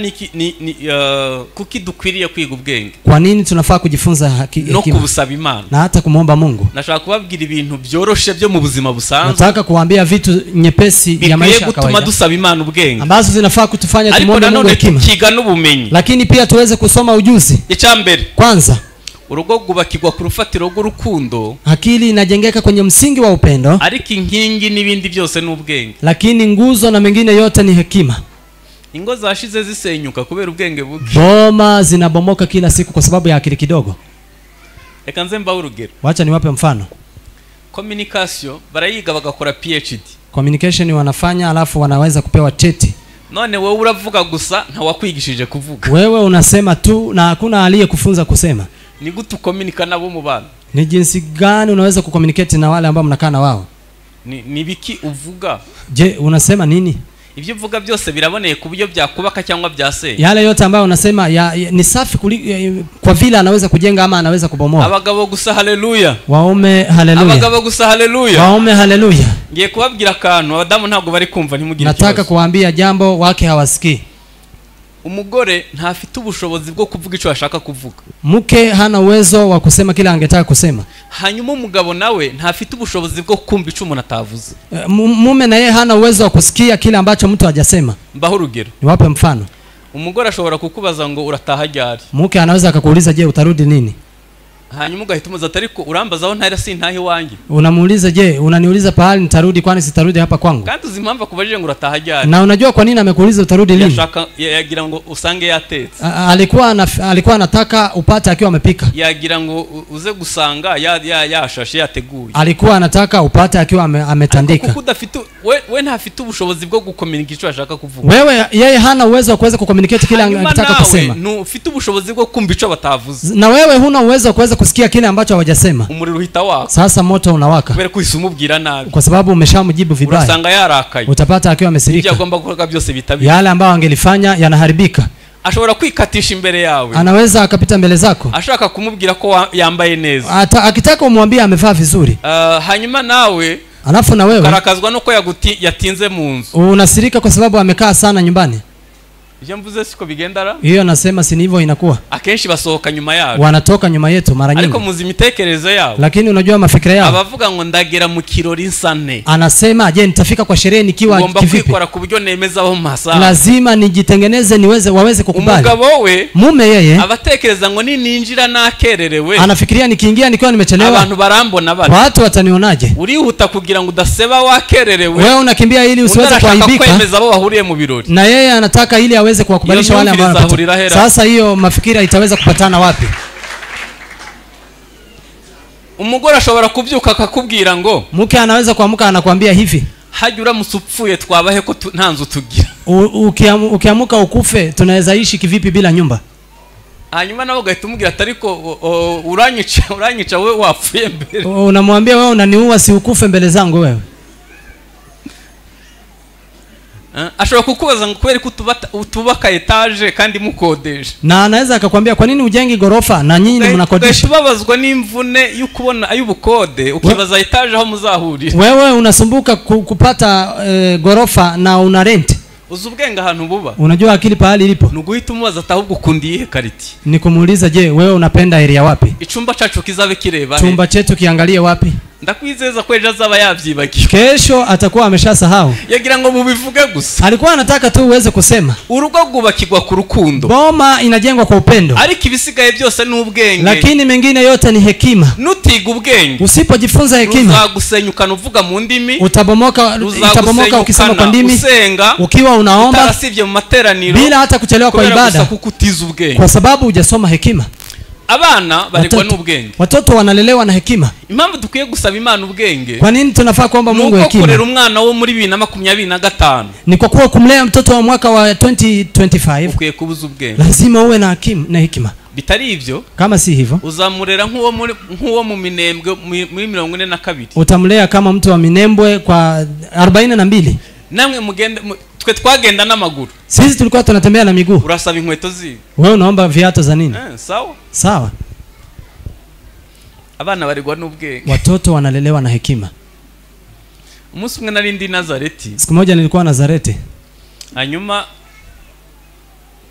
kuki dukwiriye kwiga ubwenge? Kwa nini tunafaa kujifunza hekima? No kubusaba Imana. Na hata kumuomba Mungu. Nashaka kubabwira ibintu byoroshe byo mu buzima busanzwe. Nataka kuambia vitu nyepesi ya maisha ya kawaida. Gutuma dusaba Imana ubwenge. Ambazo zinafaa kutufanya tumuombe Mungu hekima. Tukiga n'ubumenyi. Lakini pia tuweze kusoma ujuzi. Icyambere. Kwanza, urugo gubakirwa ku rufatiro rw'urukundo. Akili inajengeka kwenye msingi wa upendo. Ariko inkingi n'ibindi byose n'ubwenge. Lakini nguzo na mengine yote ni hekima. Ingo zashize zisenyuka kubera ubwenge buke. Boma zinabomoka kila siku kwa sababu ya akili kidogo. Reka nze mbaho urugero. Wacha niwape mfano. Communication barayiga bagakora PhD. Communication wanafanya alafu wanaweza kupewa cheti. None wewe uravuga gusa nta wakwigishije kuvuga. Wewe unasema tu na hakuna aliyekufunza kusema. Ni gutu communicate nabo mu bana. Ni jinsi gani unaweza kucommunicate na wale ambao mnakaa na wao? Ni biki uvuga? Je, unasema nini? Ibyo uvuga byose biraboneye ku buryo byakubaka cyangwa byaseye. Yale yote ambayo unasema ni safi kwa vile anaweza kujenga ama anaweza kubomoa. Abagabo gusa haleluya. Waume haleluya. Abagabo gusa haleluya. Waume haleluya. Ngiye kubabwira akantu abadamu ntabwo bari kumva ntimugire ikibazo. Nataka kuambia jambo wake hawasikii. Umugore ntafite ubushobozi bwo kuvuga icyo ashaka kuvuga. Mke hana uwezo wa kusema kile angetaka kusema. Hanyuma umugabo nawe ntafite ubushobozi bwo kumva icyo umuntu atavuze. Mume na yeye hana uwezo wa kusikia kile ambacho mtu hajasema. Mbaho urugero. Niwape mfano. Umugore ashobora kukubaza ngo urataha ryari. Mke anaweza akakuuliza je utarudi nini? Hanyuma ugahita umuza ariko urambaza aho ntari sintahe wanjye. Unamuuliza je unaniuliza pahali nitarudi kwani sitarudi hapa kwangu? Kandi uzimpamva kubajije ngo urataha ryari. Na unajua kwa nini amekuuliza utarudi lini? Yagira ngo usange yatetse. Alikuwa anataka upate akiwa amepika. Yagira ngo uze gusanga yashashe yateguye. Alikuwa anataka upate akiwa ametandika. Kuko udafite we ntafite ubushobozi bwo gucommunicate icyo ashaka kuvuga. Wewe yeye hana uwezo wa kuweza kucommunicate kile anataka kusema. Ufite ubushobozi bwo kumva icyo batavuze. Na wewe huna uwezo wa kuweza kusikia kile ambacho hawajasema. Umuriro uhita waka. Sasa moto unawaka. Kubera kuisumubwira nabi. Kwa sababu umeshamjibu vibaya. Urasanga yarakaye. Utapata akiwa amesirika. Ibyo agomba gukora byose bitabiri. Yale ambao angelifanya yanaharibika. Ashobora kwikatisha imbere yawe. Anaweza akapita mbele zako. Ashaka kumubwira ko yambaye neza. Akitaka umwambie amevaa vizuri. Hanyuma nawe alafu na wewe karakazwa nuko yatinze mu nzu. Unasirika kwa sababu amekaa sana nyumbani. Ije mvuze siko bigendara? Hiyo nasema si hivyo inakuwa. Akenshi basohoka nyuma yao. Wanatoka nyuma yetu mara nyingi. Ariko muzi imitekerezo yao. Lakini unajua mafikira yao. Abavuga ngo ndagera mu kirori nsane. Anasema je nitafika kwa sherehe nikiwa kivipi? Ngomba kwikora ku buryo nemeza aho masa. Lazima nijitengeneze waweze kukubali. Umugabo we mume yeye abatekereza ngo ninjira nakererewe. Anafikiria nikiingia nikiwa nimechelewa. Abantu barambona bati. Watu watanionaje? Urihuta kugira ngo udaseba wakererewe. Wewe unakimbia ili usiweze kuaibika. Kwemeza abo bahuriye mu birori. Na yeye anataka ili aweze kuwakubalisha wale ambao. Sasa hiyo mafikira itaweza kupatana wapi? Umugore ashobora kubyuka akakubwira ngo mke anaweza kuamka anakuambia hivi hajura musupfuye twabahe ko ntanzu tugira. Ukiamuka ukufe tunaweza ishi kivipi bila nyumba? Hanyuma nawe ugahita umubwira atariko uranyica wewe wapfuye mbere. Unamwambia wewe unaniua si ukufe mbele zangu wewe. Ashobora kukubaza ngo kweri kutubaka etage kandi mukodesha. Na anaweza akakwambia kwa nini ujengi gorofa na nyinyi mnakodesha? Tubabazwa n'imvune y'ukubona ayubukode ukibaza etage aho muzahurira. Wewe unasumbuka kupata gorofa na una rent. Uzubwenga ahantu buba. Unajua akili pahali ilipo. Nuguhita umubaza atahubwo kundiye kariti. Ni kumuuliza je wewe unapenda area wapi? Ichumba cacu kizabe kireba. Chumba chetu kiangalie wapi? Ndakwizeza ko ejo azaba yabyibagiwe. Kesho atakuwa ameshasahau. Yagira ngo mubivuge gusa. Alikuwa anataka tu uweze kusema. Urugo gubakirwa ku rukundo. Boma inajengwa kwa upendo. Ariko ibisigaye byose ni ubwenge. Lakini mengine yote ni hekima. Nutiga ubwenge. Usipojifunza hekima. Uzagusenyukana uvuga mu ndimi. Itabomoka ukisema kwa ndimi. Ukiwa unaomba. Utarasivye mu materaniro. Bila hata kuchelewa kwa ibada. Kukutiza ubwenge. Kwa sababu hujasoma hekima. abana baregwa n'ubwenge. Watoto wanalelewa na hekima. Impamvu dukwiye gusaba Imana ubwenge, Kwa nini tunafaa kuomba Mungu hekima? Nuko kurera umwana wo muri 2025 Ni kwa kuwa kumlea mtoto wa mwaka wa 2025 ukwiye kubuza ubwenge. lazima uwe na hekima. Bitari ivyo, Kama si hivyo, uzamurera nk'uwo mu Minembwe muri 42. utamlea kama mtu wa Minembwe kwa 42. Namwe mugende twe twagenda n'amaguru. Sisi tulikuwa tunatembea na miguu. Urasaba inkweto zi. Wewe unaomba viatu za nini? Sawa. Sawa. Abana baregwa n'ubwenge. Watoto wanalelewa na hekima. Umunsi umwe nari ndi Nazareti. Siku moja nilikuwa Nazareti. Hanyuma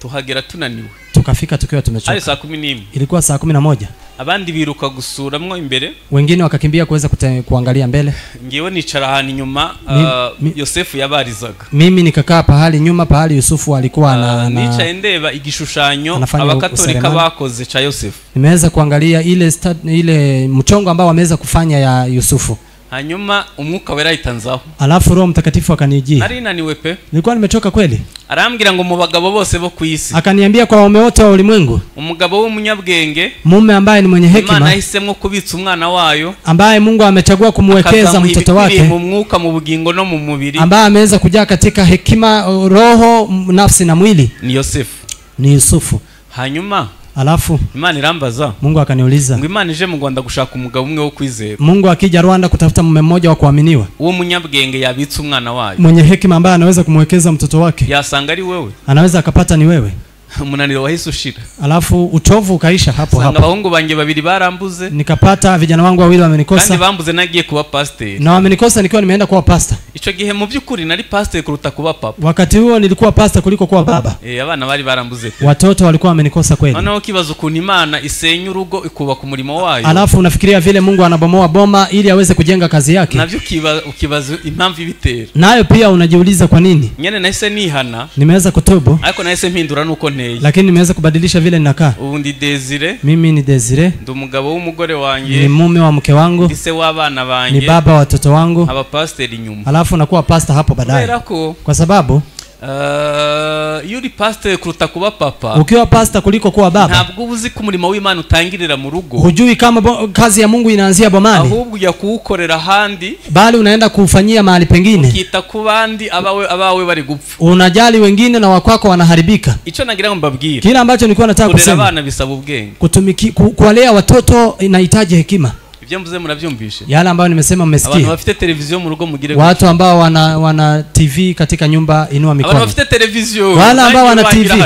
tuhagera tunaniwe. Tukafika tukiwa tumechoka. Ari saa 11. Ilikuwa saa 11. Abandi biruka gusuramwo imbere. Wengine wakakimbia kuweza kuangalia mbele. Ngiwe nicara ahantu inyuma Yosefu yabarizaga. Mimi nikakaa pahali nyuma pahali Yusufu alikuwa nicaye ndeba igishushanyo abakatolika bakoze cha Yosefu. Nimeweza kuangalia ile mchongo ambao wameweza kufanya ya Yusufu. Hanyuma umwuka wera itanzaho. Alafu Roho Mtakatifu akanijia. Nari naniwe pe. Nilikuwa nimechoka kweli. Arambwira ngo mu bagabo bose bo kuisi. Akaniambia kwa waume wote wa ulimwengu. Umugabo w'umunyabwenge. Mume ambaye ni mwenye hekima. Imana yahisemwo kubitsa umwana wayo. Ambaye Mungu amechagua kumwekeza mtoto wake. Mu mwuka mu bugingo no mu mubiri. Ambaye ameweza kujaa katika hekima, roho, nafsi na mwili. Ni Yosefu. Ni Yusufu. Hanyuma alafu Imana irambaza. Mungu akaniuliza. Ngo Imana ije mu Rwanda gushaka umugabo umwe wo kwizera. Mungu akija Rwanda kutafuta mume mmoja wa kuaminiwa. Uwo munyabwenge yabitsa umwana wayo. Mwenye hekima ambaye anaweza kumwekeza mtoto wake. Yasanga ari wewe. Anaweza akapata ni wewe. Munaniro wahise ushira. Alafu uchovu ukaisha hapo hapo. Sanga bahungu bange babiri barambuze. Nikapata vijana wangu wawili wamenikosa. Kandi bambuze nagiye kuba pastor. Na wamenikosa nikiwa nimeenda kuwa pastor. Ico gihe mu byukuri nari pastor kuruta kuba papa. Wakati huo nilikuwa pastor kuliko kuwa baba. Abana bari barambuze. Watoto walikuwa wamenikosa kweli. Naona ukibaza ukuntu Imana isenya urugo ikubaka umurimo wayo. Alafu unafikiria vile Mungu anabomoa boma ili aweze kujenga kazi yake. Navyo ukibaza impamvu ibitera. Nayo pia unajiuliza kwa nini? Nyene nahise nihana. Nimeweza kutubu. Ariko nahise mpindura nuko nteye. Lakini nimeweza kubadilisha vile ninakaa. Ubu ndi Desire. Mimi ni Desire. Ndi umugabo w'umugore wanjye. Ni mume wa mke wangu. Ndi se w'abana banjye. Ni baba wa watoto wangu. Aba pastor inyuma. Alafu nakuwa pastor hapo baadaye. Kwa sababu yuri pastor kuruta kuba papa. Ukiwa pastor kuliko kuwa baba. Ntabwo ubuzi ku murimo w'Imana utangirira mu rugo. Hujui kama kazi ya Mungu inaanzia bomani. Ahubwo ya kuukorera handi. Bali unaenda kufanyia mahali pengine. Ukita kubandi abawe bari gupfa. Unajali wengine na wakwako wanaharibika. Ico nagira ngo mbabwire. Kila ambacho nilikuwa nataka kusema. Kulera abana bisaba ubwenge. Kuwalea watoto inahitaji hekima. Ibyo mvuze murabyumvishe. Yale ambayo nimesema mmesikia. Abantu bafite televiziyo mu rugo mugire. Watu ambao wana TV katika nyumba inua mikono. Abantu bafite televiziyo. Wale ambao wana TV.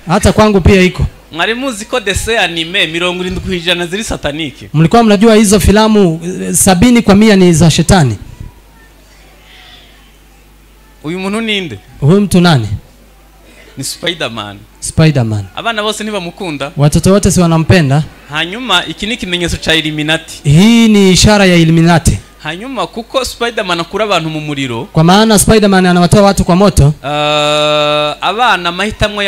Hata kwangu pia iko. Mwari muzi ko dese anime 70% ziri satanike. Mlikuwa mnajua hizo filamu 70% ni za shetani. Uyu muntu ninde? Huyu mtu nani? Ni Spider-Man. Spider-Man. Abana bose ntibamukunda. Watoto wote si wanampenda. Hanyuma iki ni kimenyetso cha Illuminati. Hii ni ishara ya Illuminati. Hanyuma kuko Spider-Man akura abantu mu muriro. Kwa maana Spider-Man anawatoa watu kwa moto. Abana mahitamwe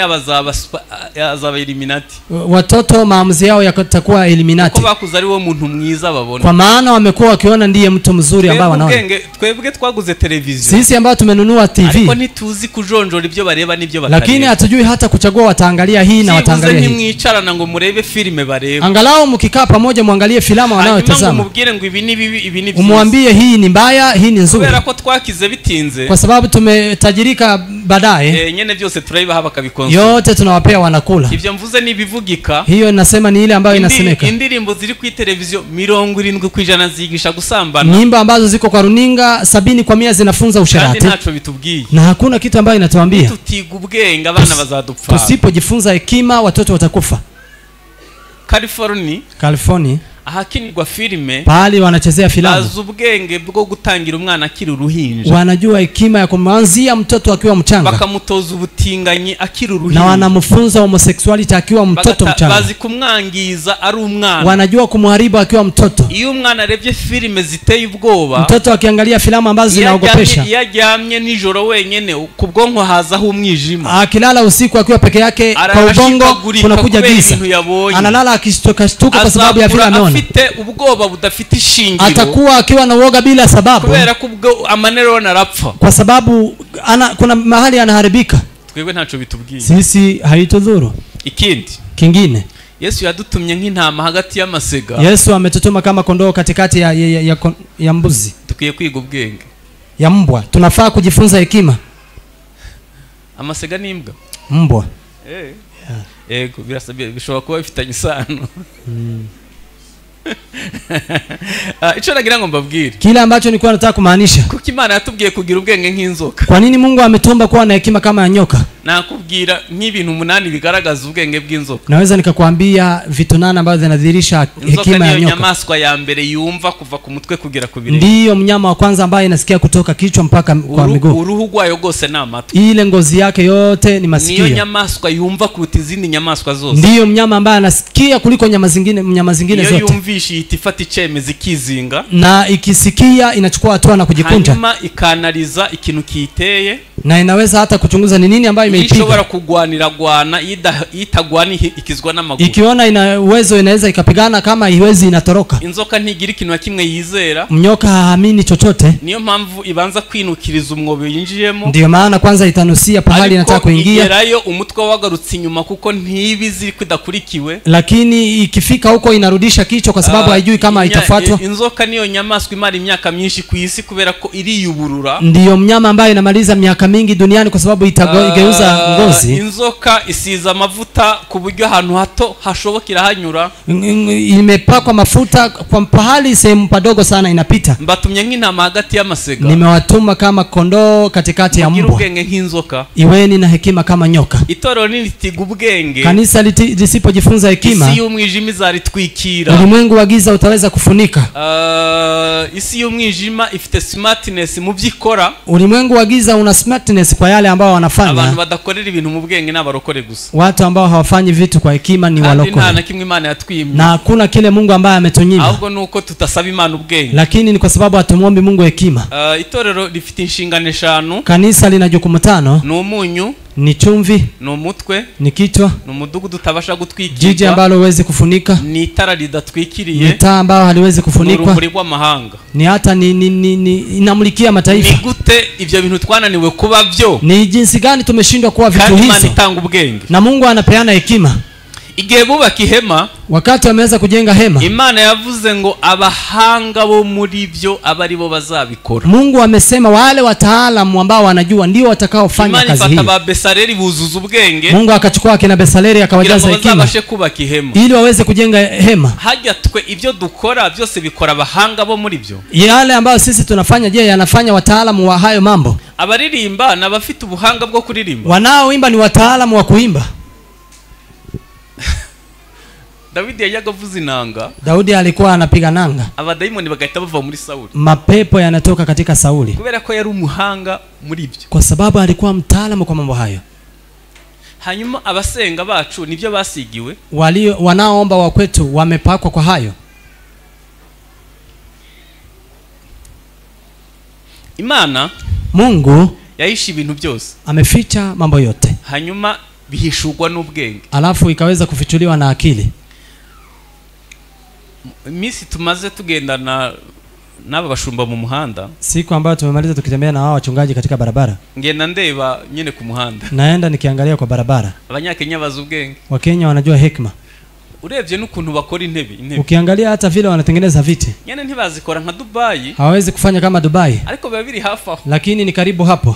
yazaba Illuminati. Watoto maamuzi yao yatakuwa Illuminati. Kuko bakuza ari wo muntu mwiza babona. Kwa maana wamekuwa wakiona ndiye mtu mzuri ambao wanaona. Twebwe twaguze televiziyo. Sisi ambao tumenunua TV. Ariko ntituzi kujonjora ibyo bareba nibyo batareba. Lakini hatujui hata kuchagua wataangalia hii na wataangalia hii. Nimwicarana ngo murebe filme bareba. Angalau mkikaa pamoja muangalie filamu wanayotazama. Mubwire ngo ibi ni bibi ibi ni Umwambie hii ni mbaya, hii ni nzuri. Kubera ko twakize bitinze. Kwa sababu tumetajirika baadaye. Nyene byose turaiba haba kabikonso. Yote tunawapea wanakula. Ivyo mvuze ni bivugika. Hiyo nasema ni ile ambayo inasemeka. Indirimbo ziri ku televiziyo 70% zigisha gusambana. Nyimbo ambazo ziko kwa runinga 70% zinafunza usherati. Kandi nacho bitubwiye. Na hakuna kitu ambayo inatuambia. Tutiga ubwenge abana bazadupfa. Tusipojifunza hekima watoto watakufa. California ahakinirwa filme pali wanachezea filamu. Azubwenge bwo gutangira umwana akiri uruhinja. Wanajua hekima ya kumwanzia mtoto akiwa mchanga. Bakamutoza ubutinganyi akiri uruhinja. Na wanamfunza homosexuality akiwa mtoto mchanga. Bazi kumwangiza ari umwana. Wanajua kumharibu akiwa mtoto. Iyo umwana revye filme ziteye ubwoba. Mtoto akiangalia filamu ambazo zinaogopesha. Yaryamye nijoro wenyene kubwonko hazaho umwijima. Akilala usiku akiwa peke yake kwa ubongo kunakuja giza. Analala akishtuka kwa sababu ya vile ameona. Afite ubwoba budafite ishingiro. Atakuwa akiwa na uoga bila sababu. Kubera kubwo amanero narapfa. Kwa sababu kuna mahali anaharibika. Twebwe ntacho bitubwiye. Sisi haitudhuru. Ikindi kingine Yesu yadutumye nk'intama hagati y'amasega. Yesu ametutuma kama kondoo katikati ya mbuzi. Tukiye kwiga ubwenge. Ya mbwa. Tunafaa kujifunza hekima. Amasega ni imbwa. Mbwa. Ego birasabye bishobora kuba bifitanye isano. Ico nagira ngo mbabwire. Kile ambacho nilikuwa nataka kumaanisha. Kuko Imana yatubwiye kugira ubwenge nk'inzoka. Kwa nini Mungu ametuomba kuwa na hekima kama ya nyoka? Nakubwira nk'ibintu 8 bigaragaza ubwenge bw'inzoka. Naweza nikakwambia vitu 8 ambavyo vinadhihirisha hekima ya nyoka. Ndiyo nyamaswa ya mbere yumva kuva ku mutwe kugera ku birenge. Ndiyo mnyama wa kwanza ambaye inasikia kutoka kichwa mpaka kwa miguu. Uruhu rwayo gose na amatwi. Ile ngozi yake yote ni masikio. Niyo nyamaswa yumva kuruta izindi nyamaswa zose. Ndiyo mnyama ambaye anasikia kuliko nyama zingine zote. Iyo yumvishi itifata icemezi kizinga. Na ikisikia inachukua hatua na kujikunja. Hanyuma ikanaliza ikintu kiteye. Na inaweza hata kuchunguza ni nini ambayo imeipiga. Ishobora kugwanira itagwani ikizwa n'amaguru. Ikiona ina uwezo inaweza ikapigana, kama iwezi inatoroka. Inzoka ntigira ikintu kimwe yizera. Mnyoka haamini chochote. Niyo mpamvu ibanza kwinukiriza umwobo yinjiyemo. Ndio maana kwanza itanusia pahali inataka kuingia. Igerayo umutwe wagarutse inyuma kuko ntibizi kudakurikiwe. Lakini ikifika huko inarudisha kichwa kwa sababu haijui kama itafuatwa. Inzoka niyo nyamaswa imara imyaka myinshi ku isi kubera ko iriyuburura. Ndio mnyama ambaye inamaliza miaka mingi duniani kwa sababu itageuza ngozi. Inzoka isiza mavuta ku buryo ahantu hato hashobokira hanyura. Imepakwa mafuta kwa pahali sehemu padogo sana inapita. Mbatumye nk'intama hagati y'amasega. Nimewatuma kama kondoo katikati ya mbwa. Ubwenge nk'inzoka. Iweni na hekima kama nyoka. Itorero nilitiga ubwenge. Kanisa lisipojifunza hekima, isi y'umwijima izaritwikira. Ulimwengu wa giza utaweza kufunika. Isi y'umwijima ifite smartness mu byikora. Ulimwengu wa giza una smartness kwa yale ambao wanafanya. Abantu badakorera ibintu mu bwenge n'abarokore gusa. Watu ambao hawafanyi vitu kwa hekima ni walokole. Nta na kimwe Imana yatwimye. Na hakuna kile Mungu ambaye ametunyima. Ahubwo nuko tutasaba Imana ubwenge. Lakini ni kwa sababu hatumwombi Mungu hekima. Itorero rifite inshingano 5. Kanisa lina jukumu 5. Ni umunyu, ni chumvi, ni umutwe, ni kichwa, ni umudugudu utabasha gutwikirwa, jiji ambalo huwezi kufunika, ni itara ridatwikiriye, ni taa ambalo haliwezi kufunikwa, urumuri rw'amahanga, ni hata inamulikia mataifa. Ni gute ibyo bintu twananiwe kuba byo? Ni jinsi gani tumeshindwa kuwa vitu hizo? Kandi itanga ubwenge na Mungu anapeana hekima. Igihe bubaka ihema, wakati wameweza kujenga hema, Imana yavuze ngo abahanga bo muri byo abari bo bazabikora. Mungu amesema wale wataalamu ambao wanajua ndio watakaofanya kazi hii. Imana Besaleli buzuza ubwenge. Mungu akachukua kina Besaleli akawajaza hekima ili waweze kujenga hema. Hajya twe ibyo dukora byose bikora abahanga bo muri byo. Yale ambayo sisi tunafanya, je, yanafanya wataalamu wa hayo mambo? Abaririmba na bafite ubuhanga bwo kuririmba, wanaoimba ni wataalamu wa kuimba. Daudi yajaga vuza inanga. Daudi alikuwa anapiga nanga. Abadaimoni bagahita bava muri Sauli. Mapepo yanatoka katika Sauli. Kubera ko yari umuhanga muri byo. Kwa sababu alikuwa mtaalamu kwa mambo hayo. Hanyuma abasenga bacu nibyo basigiwe. Wanaoomba wa kwetu wamepakwa kwa hayo. Imana, Mungu yaishi ibintu byose. Ameficha mambo yote. Hanyuma bihishurwa n'ubwenge. Alafu ikaweza kufichuliwa na akili. Misi tumaze tugendana n'aba bashumba mu muhanda. Siku ambayo tumemaliza tukitembea na hao wachungaji katika barabara. Ngenda ndeba nyene ku muhanda. Naenda nikiangalia kwa barabara. Abanyakenya bazi ubwenge. Wakenya wanajua hekima. Urebye n'ukuntu bakora intebe. Ukiangalia hata vile wanatengeneza viti. Nyene ntibazikora nka Dubai. Hawezi kufanya kama Dubai. Ariko biba biri hafi aho. Lakini ni karibu hapo.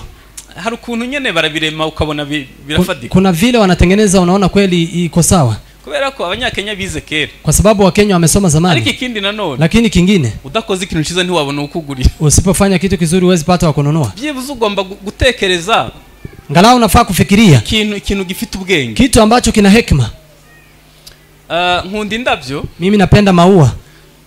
Hari ukuntu nyene barabirema ukabona birafadika. Kuna vile wanatengeneza unaona kweli iko sawa. Kubera ko abanyakenya bize kera. Kwa sababu Wakenya wamesoma zamani. Ariko ikindi nanone. Lakini kingine, udakoze ikintu cyiza ntiwabona ukugurira. Usipofanya kitu kizuri huwezi pata wa kununua. Byibuze ugomba gutekereza. Ngalau unafaa kufikiria ikintu gifite ubwenge. Kitu ambacho kina hekima. Nkunda indabyo. Mimi napenda maua.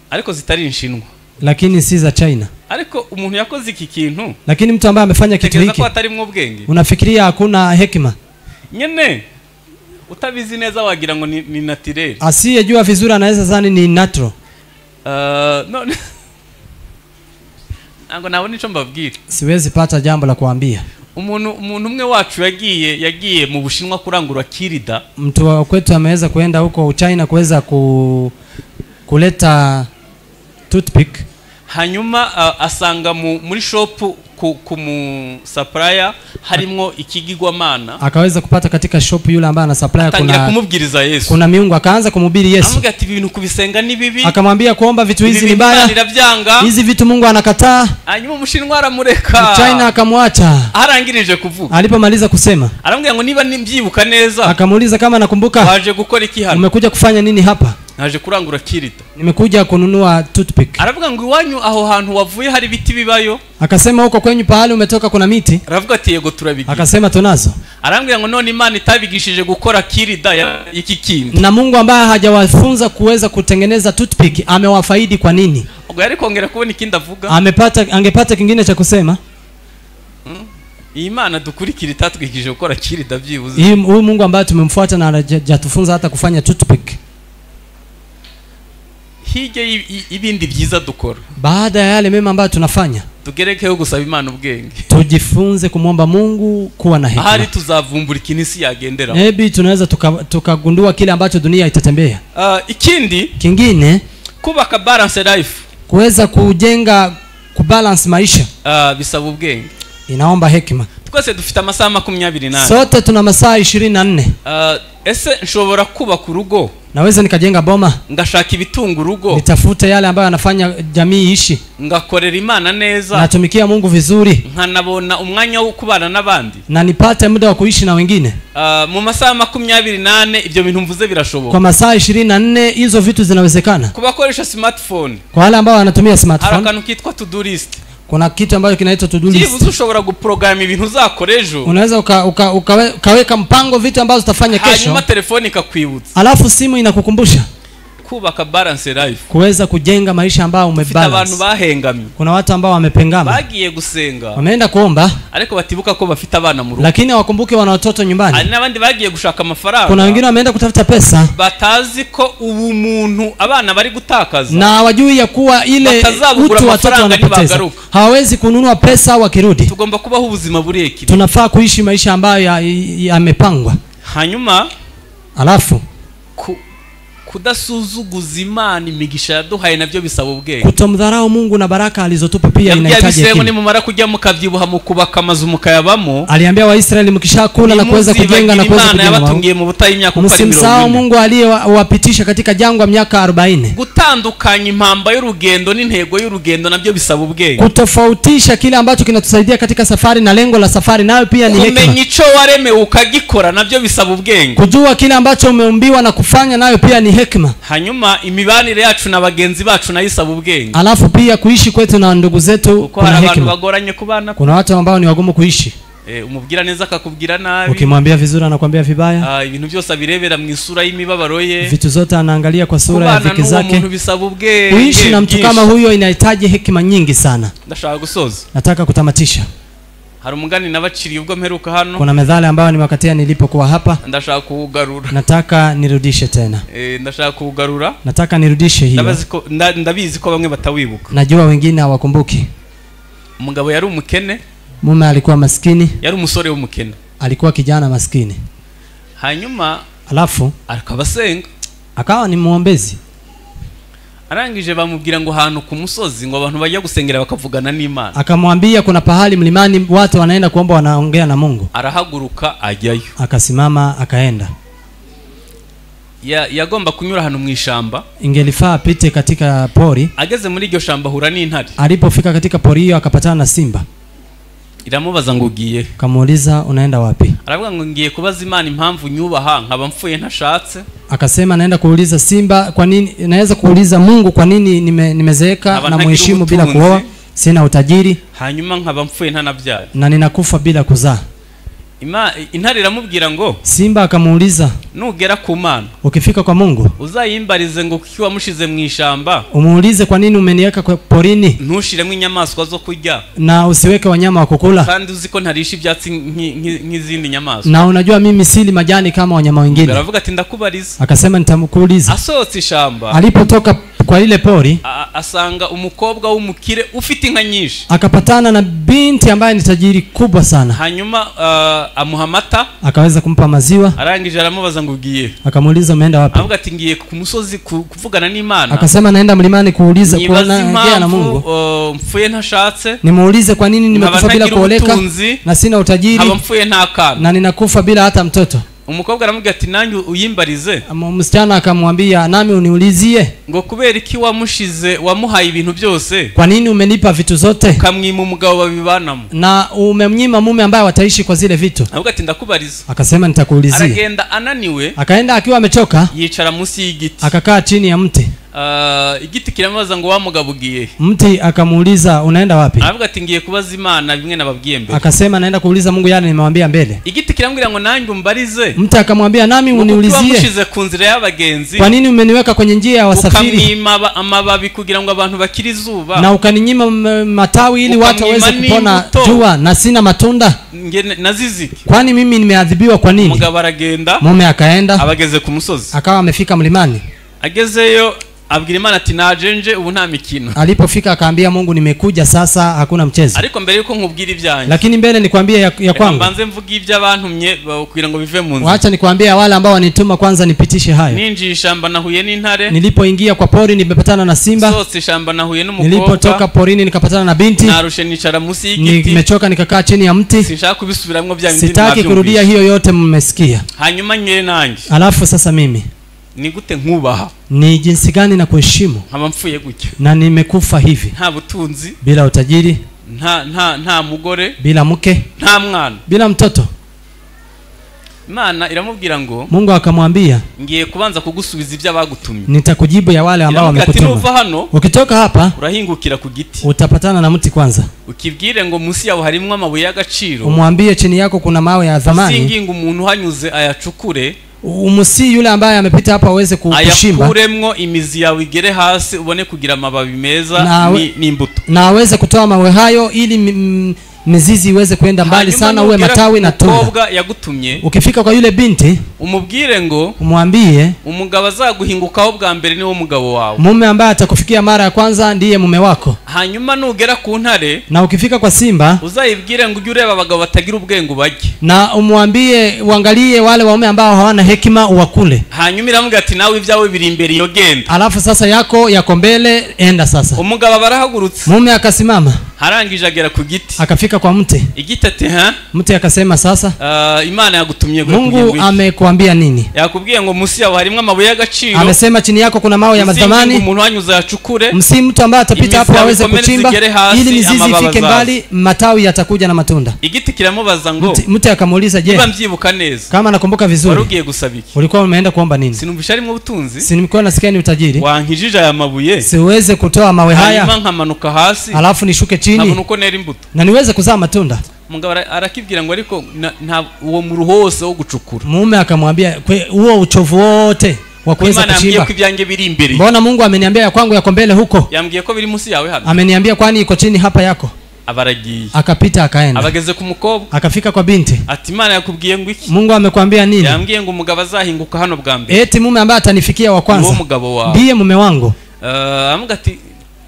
Ariko zitari inshinwa. Lakini si za China. Ariko umuntu yakoze iki kintu. Lakini mtu ambaye amefanya kitu hiki, ko atari mwo ubwenge. Unafikiria hakuna hekima. Nyene utabizi neza wagira ngo ni natural. Asiyejua vizuri anaweza zani ni natural. No. Ango nawe nico mbabwira. Siwezi pata jambo la kuambia. Umuntu umwe wacu yagiye mu Bushinwa kurangura kirida. Mtu wa kwetu ameweza kuenda huko China kuweza kuleta toothpick. Hanyuma asanga muri shop supplier harimo ikigigwamana, akaweza kupata katika shop yule ambaye ana supply kumubwiriza Yesu, kuna miungu, akaanza kumhubiri Yesu. Amubwira ati ibintu kubisenga ni bibi, akamwambia kuomba vitu hizi ni baya, hizi vitu Mungu anakataa. Hanyuma umushinwa aramureka, China akamwacha. Arangirije kuvuga, alipomaliza kusema aramubwira ngo niba nimbyibuka neza, akamuuliza kama nakumbuka, waje gukora iki hano? Umekuja kufanya nini hapa? Naje kurangura kirita. Nimekuja kununua toothpick. Aravuga ngo iwanyu aho hantu wavuye hari biti bibayo? Akasema huko kwenyu pahali umetoka kuna miti? Aravuga ati yego turabigira. Akasema tunazo. Arambwira ngo none Imana itabigishije gukora kirida ya iki kintu. Na Mungu ambaye hajawafunza kuweza kutengeneza toothpick amewafaidi kwa nini? Ubwo yari kongera kubona ikindi avuga. Angepata kingine cha kusema. Imana dukurikira itatwigishije gukora kirida byibuze. Huyu Mungu ambaye tumemfuata na hajatufunza hata kufanya toothpick. Hige ibindi byiza dukora. Baada ya yale mema ambayo tunafanya, tugerekeho gusaba Imana ubwenge. Tujifunze kumwomba Mungu kuwa na hekima. Ahari tuzavumbura kinisi yagendera. Maybe tunaweza tukagundua kile ambacho dunia itatembea. Kingine kubaka balance life. Kuweza kujenga kubalance maisha. Bisaba ubwenge. Inaomba hekima. Twese dufite amasaha 28. Sote tuna masaa 24. Ese nshobora kubaka urugo? Naweza nikajenga boma, ngashaka ibitunga urugo, nitafute yale ambayo anafanya jamii ishi, ngakorera Imana neza, natumikia Mungu vizuri, nkanabona umwanya wo kubana n'abandi, na nipate muda wa kuishi na wengine. Mu masaha 28 ibyo bintu mvuze birashoboka. Kwa masaa 24 hizo vitu zinawezekana. Kubakoresha smartphone, kwa wale ambao wanatumia smartphone, harakantu kitwa to-do list. Kuna kitu ambacho kinaitwa to-do list. Jibu ushobora guprogram ibintu uzakorejo. Unaweza ukaweka mpango vitu ambazo utafanya kesho. Hanyuma telefoni ikakwibutsa. Alafu simu inakukumbusha. Kubaka balance life. Kuweza kujenga maisha ambayo umebalance. Abantu bahengamye. Kuna watu ambao wamepengama. Bagiye gusenga. Wameenda kuomba. Ariko batibuka ko bafite abana mu rugo. Lakini wakumbuke wana watoto nyumbani. Hari nabandi bagiye gushaka amafaranga. Kuna wengine wameenda kutafuta pesa. Batazi ko ubu muntu abana bari gutakaza. Na wajui ya kuwa ile utu watoto wanapoteza. Hawawezi kununua pesa wakirudi. Tugomba kubaho ubuzima buri ekiri. Tunafaa kuishi maisha ambayo yamepangwa. Hanyuma alafu kudasuzuguza Imana imigisha yaduhaye nabyo bisaba ubwenge. Kutomdharau Mungu na baraka alizotupa pia inahitaji hekima. Ni mumara kujya mukavyibuha mukubaka amazu mukayabamo. Aliambia Waisraeli mkishakula na kuweza kujenga na kuweza kujenga. Yabatungiye mu butayi imyaka 40. Msimsahau Mungu aliyewapitisha katika jangwa miaka 40. Gutandukanya impamba y'urugendo n'intego y'urugendo nabyo bisaba ubwenge. Kutofautisha kile ambacho kinatusaidia katika safari na lengo la safari nayo pia ni hekima. Kumenya ico wareme ukagikora nabyo bisaba ubwenge. Kujua kile ambacho umeumbiwa na kufanya nayo pia ni hekima. Hanyuma imibanire yacu na bagenzi bacu nayisaba ubwenge. Alafu pia kuishi kwetu na ndugu zetu kuna hekima. Bagoranye kubana. Kuna watu ambao ni wagumu kuishi. Umubwira neza akakubwira nabi. Ukimwambia vizuri anakuambia vibaya. Ibintu byose abirebera mu isura y'imibabaro ye. Vitu zote anaangalia kwa sura ya dhiki zake. Kuishi na mtu kama huyo inahitaji hekima nyingi sana. Ndashaka gusoza. Nataka kutamatisha. Hari umugani nabaciriye ubwo mperuka hano. Kuna methali ambayo nimewakatia nilipokuwa hapa. Ndashaka kuugarura. Nataka nirudishe tena. Ndashaka kuugarura. Nataka nirudishe hiyo. Ndabizi ko bamwe batawibuka. Najua wengine hawakumbuki. Umugabo yari umukene. Mume alikuwa maskini. Yari umusore w'umukene. Alikuwa kijana maskini. Hanyuma alafu akabasenga. Akawa ni muombezi. Arangije bamubwira ngo hantu ku musozi ngo abantu bajya gusengera bakavugana n'Imana. Akamwambia kuna pahali mlimani watu wanaenda kuomba wanaongea na Mungu. Arahaguruka ajyayo. Akasimama akaenda. Yagomba kunyura hano mu ishamba. Ingelifaa apite katika pori. Ageze muri iryo shamba hura n'intare. Alipofika katika pori hiyo akapatana na simba. Iramubaza ngo ugiye. Kamuuliza unaenda wapi? Aravuga ngo ngiye kubaza Imana impamvu nyubaha nkaba mfuye ntashatse. Akasema naenda kuuliza simba kwa nini, naweza kuuliza Mungu kwa nini nimezeeka na muheshimu bila kuoa, sina utajiri, hanyuma nkaba mfuye ntanabyara, na ninakufa bila kuzaa. Intare iramubwira ngo, simba akamuuliza, nugera ku Mana, ukifika kwa Mungu uzayimbarize ngo kuki wamushize mu ishamba, umuulize kwa nini umeniweka kwa porini, ntushiremo inyamaswa zo kurya, na usiweke wanyama wa kukula, kandi uziko ntarishi ibyatsi nk'izindi nyamaswa, na unajua mimi sili majani kama wanyama wengine. Aravuga ati ndakubariza. Akasema nitamukuuliza. Asohotse ishamba, alipotoka kwa ile pori asanga umukobwa w'umukire ufite inka nyinshi, akapatana na binti ambaye ni tajiri kubwa sana. Hanyuma amuha amata, akaweza kumpa maziwa. Arangije aramubaza ngo ugiye, akamuuliza umeenda wapi? Avuga ati ngiye ku musozi kuvugana n'Imana. Akasema naenda mlimani kuuliza kuongea na Mungu. Mfuye ntashatse, nimuulize kwa nini nimekufa bila kuoleka na sina utajiri, haba mfuye nta kana, na ninakufa bila hata mtoto. Umukobwa aramubwira ati nanjye uyimbarize. Msichana akamwambia nami uniulizie, ngo kubera iki wamushize wamuhaye ibintu byose, kwa nini umenipa vitu zote ukamwima umugabo babibanamo na umemnyima mume ambaye wataishi kwa zile vitu? Avuga ati ndakubariza. Akasema nitakuulizia. Aragenda ananiwe, akaenda akiwa amechoka, yicara munsi y'igiti, akakaa chini ya mti. Igiti kiramubaza ngo wa mugabo ugiye. Mti akamuuliza unaenda wapi? Avuga ati ngiye kubaza Imana bimwe nababwiye mbere. Akasema naenda kuuliza Mungu yale nimemwambia mbele. Igiti kirambwira ngo nanjye umbarize. Mti akamwambia nami uniulizie, wamushize ku nzira y'abagenzi, kwa nini umeniweka kwenye njia ya wasafiri, ukamwima amababi kugira ngo abantu bakiri izuba, na ukaninyima matawi ili watu waweze kupona jua, na sina matunda, naziziki, kwani mimi nimeadhibiwa kwa nini? Mugabo aragenda, mume akaenda, abageze ku musozi, akawa amefika mlimani. Agezeyo abwira Imana ati najenje ubu nta mikino. Alipofika akaambia Mungu nimekuja sasa, hakuna mchezo. Ariko mbere yuko nkubwira ibyanyu, lakini mbele nikwambie ya kwangu, mbanze mvuga iby'abantumye kugira ngo bive mu nzu. Waacha nikwambie wale ambao wanituma kwanza nipitishe hayo. Ninji shamba nahuye n'intare, nilipoingia kwa pori nimepatana na simba. Sose shamba nahuye n'umukobwa, nilipotoka porini nikapatana na binti. Narushe nicara munsi y'igiti, nimechoka nikakaa chini ya mti. Sinshaka kubisubiramwo bya bindi. Sitaki kurudia hiyo yote mmesikia. Hanyuma nyere nanjye, alafu sasa mimi ni gute nkubaha, ni jinsi gani na kuheshimu, haba mfuye gutyo, na nimekufa hivi, nta butunzi, bila utajiri, nta mugore, bila mke, nta mwana, bila mtoto. Imana iramubwira ngo, Mungu akamwambia ngiye kubanza kugusubiza ibyo abagutumye, nitakujibu ya wale ambao wamekutuma. Ukitoka hapa urahingukira ku giti, utapatana na mti kwanza, ukibwire ngo munsi yawo harimwe amabuye y'agaciro, umwambie chini yako kuna mawe ya thamani, singinga umuntu hanyuze ayacukure, umusi yule ambaye amepita hapa aweze kushimba, ayakuremwo imizi yawe igere hasi ubone kugira amababi meza n'imbuto, na aweze kutoa mawe hayo ili mizizi iweze kwenda mbali sana, uwe matawi na tunda. Umukobwa yagutumye, ukifika kwa yule binti umubwire ngo, umwambie umugabo azaguhingukaho bwa mbere niwo mugabo wawe, mume ambaye atakufikia mara ya kwanza ndiye mume wako. Hanyuma nugera ku ntare, na ukifika kwa simba, uzayibwire ngo ujye ureba abagabo batagira ubwenge ubajye, na umwambie uangalie wale waume ambao hawana hekima uwakule. Hanyuma iramubwira ati nawe ibyawe biri imbere iyo genda, alafu sasa yako mbele, enda sasa. Umugabo barahagurutse, mume akasimama, harangije agera ku giti, akafika kwa mti. Igiti ati mti akasema sasa, Imana yagutumye ngo Mungu amekuambia nini? Yakubwiye ngo musi yawe harimwe amabuye y'agaciro, amesema chini yako kuna mawe ya madhamani, umuntu hanyuza yacukure, msi mtu ambaye atapita hapo aweze kuchimba ili mizizi ifike mbali, matawi yatakuja na matunda. Igiti kiramubaza ngo, mti akamuuliza, je, mbyibuka neza, kama nakumbuka vizuri, warugiye gusabiki, ulikuwa umeenda kuomba nini? Sinumvisha arimo ubutunzi, sinimekuwa nasikia ni utajiri, wankijije aya mabuye, siweze kutoa mawe haya, hanyuma nkamanuka hasi, alafu nishuke chini, nuko nera imbuto, na niweze kuzaa matunda. Mugabo arakibwira ngo ariko nta uwo mu ruhose wo gucukura. Mume akamwambia huo uchovu wote wa kuweza kuchimba, mbona Mungu ameniambia ya kwangu yako mbele huko? Yambwiye ko biri munsi yawe hano. Ameniambia kwani iko chini hapa yako? Abaragiye, akapita akaenda, abageze ku mukobwa, akafika kwa binti. Ati Imana yakubwiye ngo iki? Mungu amekwambia nini? Yambwiye ngo umugabo azahinguka hano bwa mbere. Eti mume ambaye atanifikia wa kwanza ndiye mume wangu. Amuga ati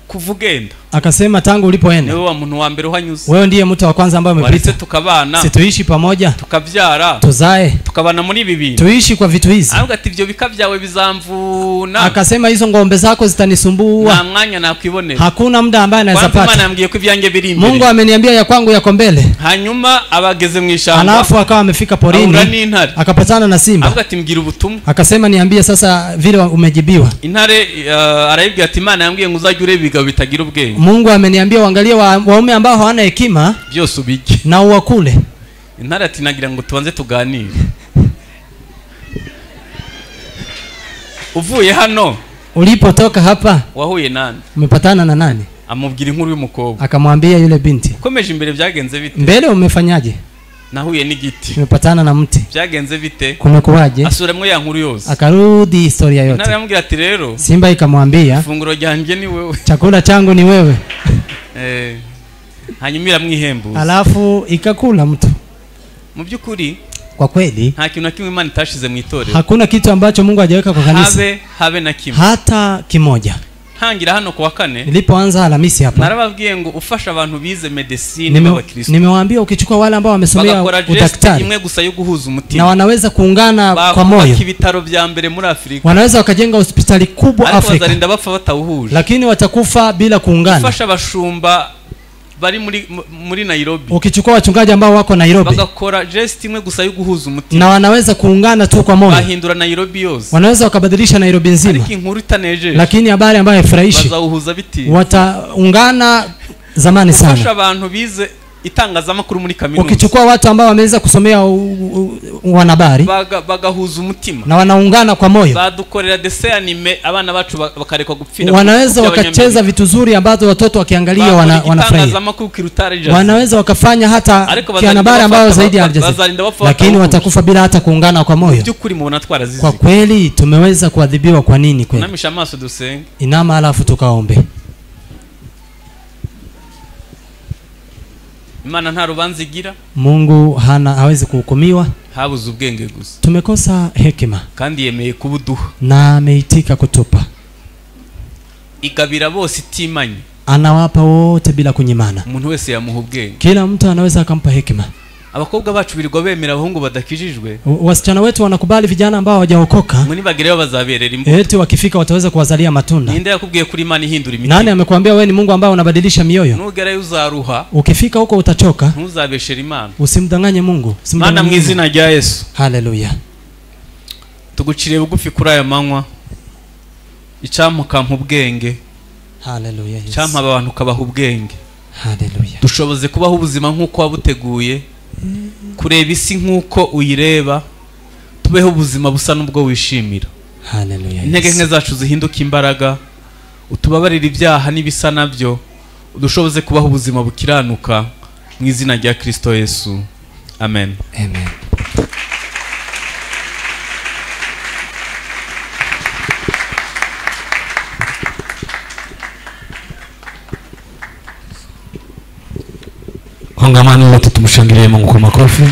kuvugenda. Akasema tangu ulipoenda wewe wa muntu wa mbere uhanyuze, wewe ndiye mtu wa kwanza ambaye umepita, tukabana, situishi pamoja, tukavyara, tuzae, tukabana muri ibi bintu, tuishi kwa vitu hizi. Avuga ati ibyo bikavyawe bizamvuna. Akasema hizo ngombe zako zitanisumbua, na mwanya nakwibonera, hakuna muda ambaye anaweza pata. Imana yambwiye ko ibyange biri imbere, Mungu ameniambia ya kwangu yako mbele. Hanyuma abageze mu ishamba, alafu akawa amefika porini, akapatana na simba. Avuga ati mbwira ubutumwa, akasema niambie sasa vile umejibiwa. Intare arayibwira ati Imana yambwiye ngo uzajye ureba ibigabo bitagira ubwenge. Mungu ameniambia uangalie waume ambao hawana hekima byose ubike na uwakule. Intare ati nagira ngo tubanze tuganire. Uvuye hano, ulipotoka hapa, wahuye nani? Umepatana na nani? Amubwira inkuru y'umukobwa. Akamwambia yule binti, komeje imbere byagenze bite? Mbele umefanyaje? Nahuye n'igiti. Umepatana na mti. Byagenze bite? Kumekuwaje? Asuremwe ya nkuru yose. Akarudi historia yote. Intare yamubwira ati rero, simba ikamwambia, funguro ryanje ni wewe, chakula changu ni wewe. Hanyuma iramwihembuza, alafu ikakula mtu. Mu byukuri kwa kweli nta kintu na kimwe Imana itashize mu itorero. Hakuna kitu ambacho Mungu hajaweka kwa kanisa. Habe na kimwe. Hata kimoja. ntangira hano kuwa kane nilipoanza Alhamisi hapa narababwiye ngo ufasha abantu bize medicine n'abakristo nimewaambia ukichukua wale ambao wamesomea udaktari imwe gusa yo guhuza umutima na wanaweza kuungana kwa moyo ibitaro bya mbere muri Afrika wanaweza wakajenga hospitali kubwa Afrika wazarinda bapfa batawuhuje lakini watakufa bila kuungana ufasha bashumba bari muri Nairobi ukichukua wachungaji ambao wako Nairobi bagakora gest imwe gusa yo guhuza umutima na wanaweza kuungana tu kwa moyo bahindura Nairobi yose wanaweza wakabadilisha Nairobi nzima ariko inkuru itanejeje lakini habari ambayo haifurahishi bazauhuza biti wataungana zamani sana ufasha abantu bize itangazamakuru muri kaminuza ukichukua watu ambao wameweza kusomea wanabari bagahuza umutima na wanaungana kwa moyo badukorera dese anime abana bacu bakarekwa gupfira wanaweza wakacheza vitu zuri ambazo watoto wakiangalia wanafurahia wanaweza wakafanya hata kianabari ambao zaidi halijazidi lakini watakufa bila hata kuungana kwa moyo kwa kweli tumeweza kuadhibiwa kwa nini kweli namisha maso dusenge inama alafu tukaombe Imana nta rubanza igira Mungu hawezi kuhukumiwa habuze ubwenge gusa tumekosa hekima kandi yemeye kubuduha na ameitika kutupa igabira bose itimanye anawapa wote bila kunyimana umuntu wese yamuha ubwenge kila mtu anaweza akampa hekima abakobwa bacu birirwa bemera abahungu badakijijwe wasichana wetu wanakubali vijana ambao hawajaokoka muni bagireyo bazaberera imbuto eti wakifika wataweza kuwazalia matunda ninde yakubwiye kuri Imana ihindura imitima nani amekwambia wewe ni Mungu ambaye unabadilisha mioyo nugerayo uzaruha ukifika huko utachoka ntuzabeshera Imana usimdanganye Mungu Mana mu izina rya Yesu haleluya tugucire bugufi kuri aya manywa icyamuka mu bwenge haleluya cyampa abantu kabaha ubwenge haleluya dushoboze kubaho ubuzima nkuko wabuteguye kureba isi nkuko uyireba tubeho ubuzima busa n'ubwo wishimira haleluya intege nke zacu zihinduka imbaraga utubabarira ibyaha n'ibisa nabyo udushoboze kubaho ubuzima bukiranuka mu izina rya Kristo Yesu amen amen kongamano wote tumshangilie Mungu kwa makofi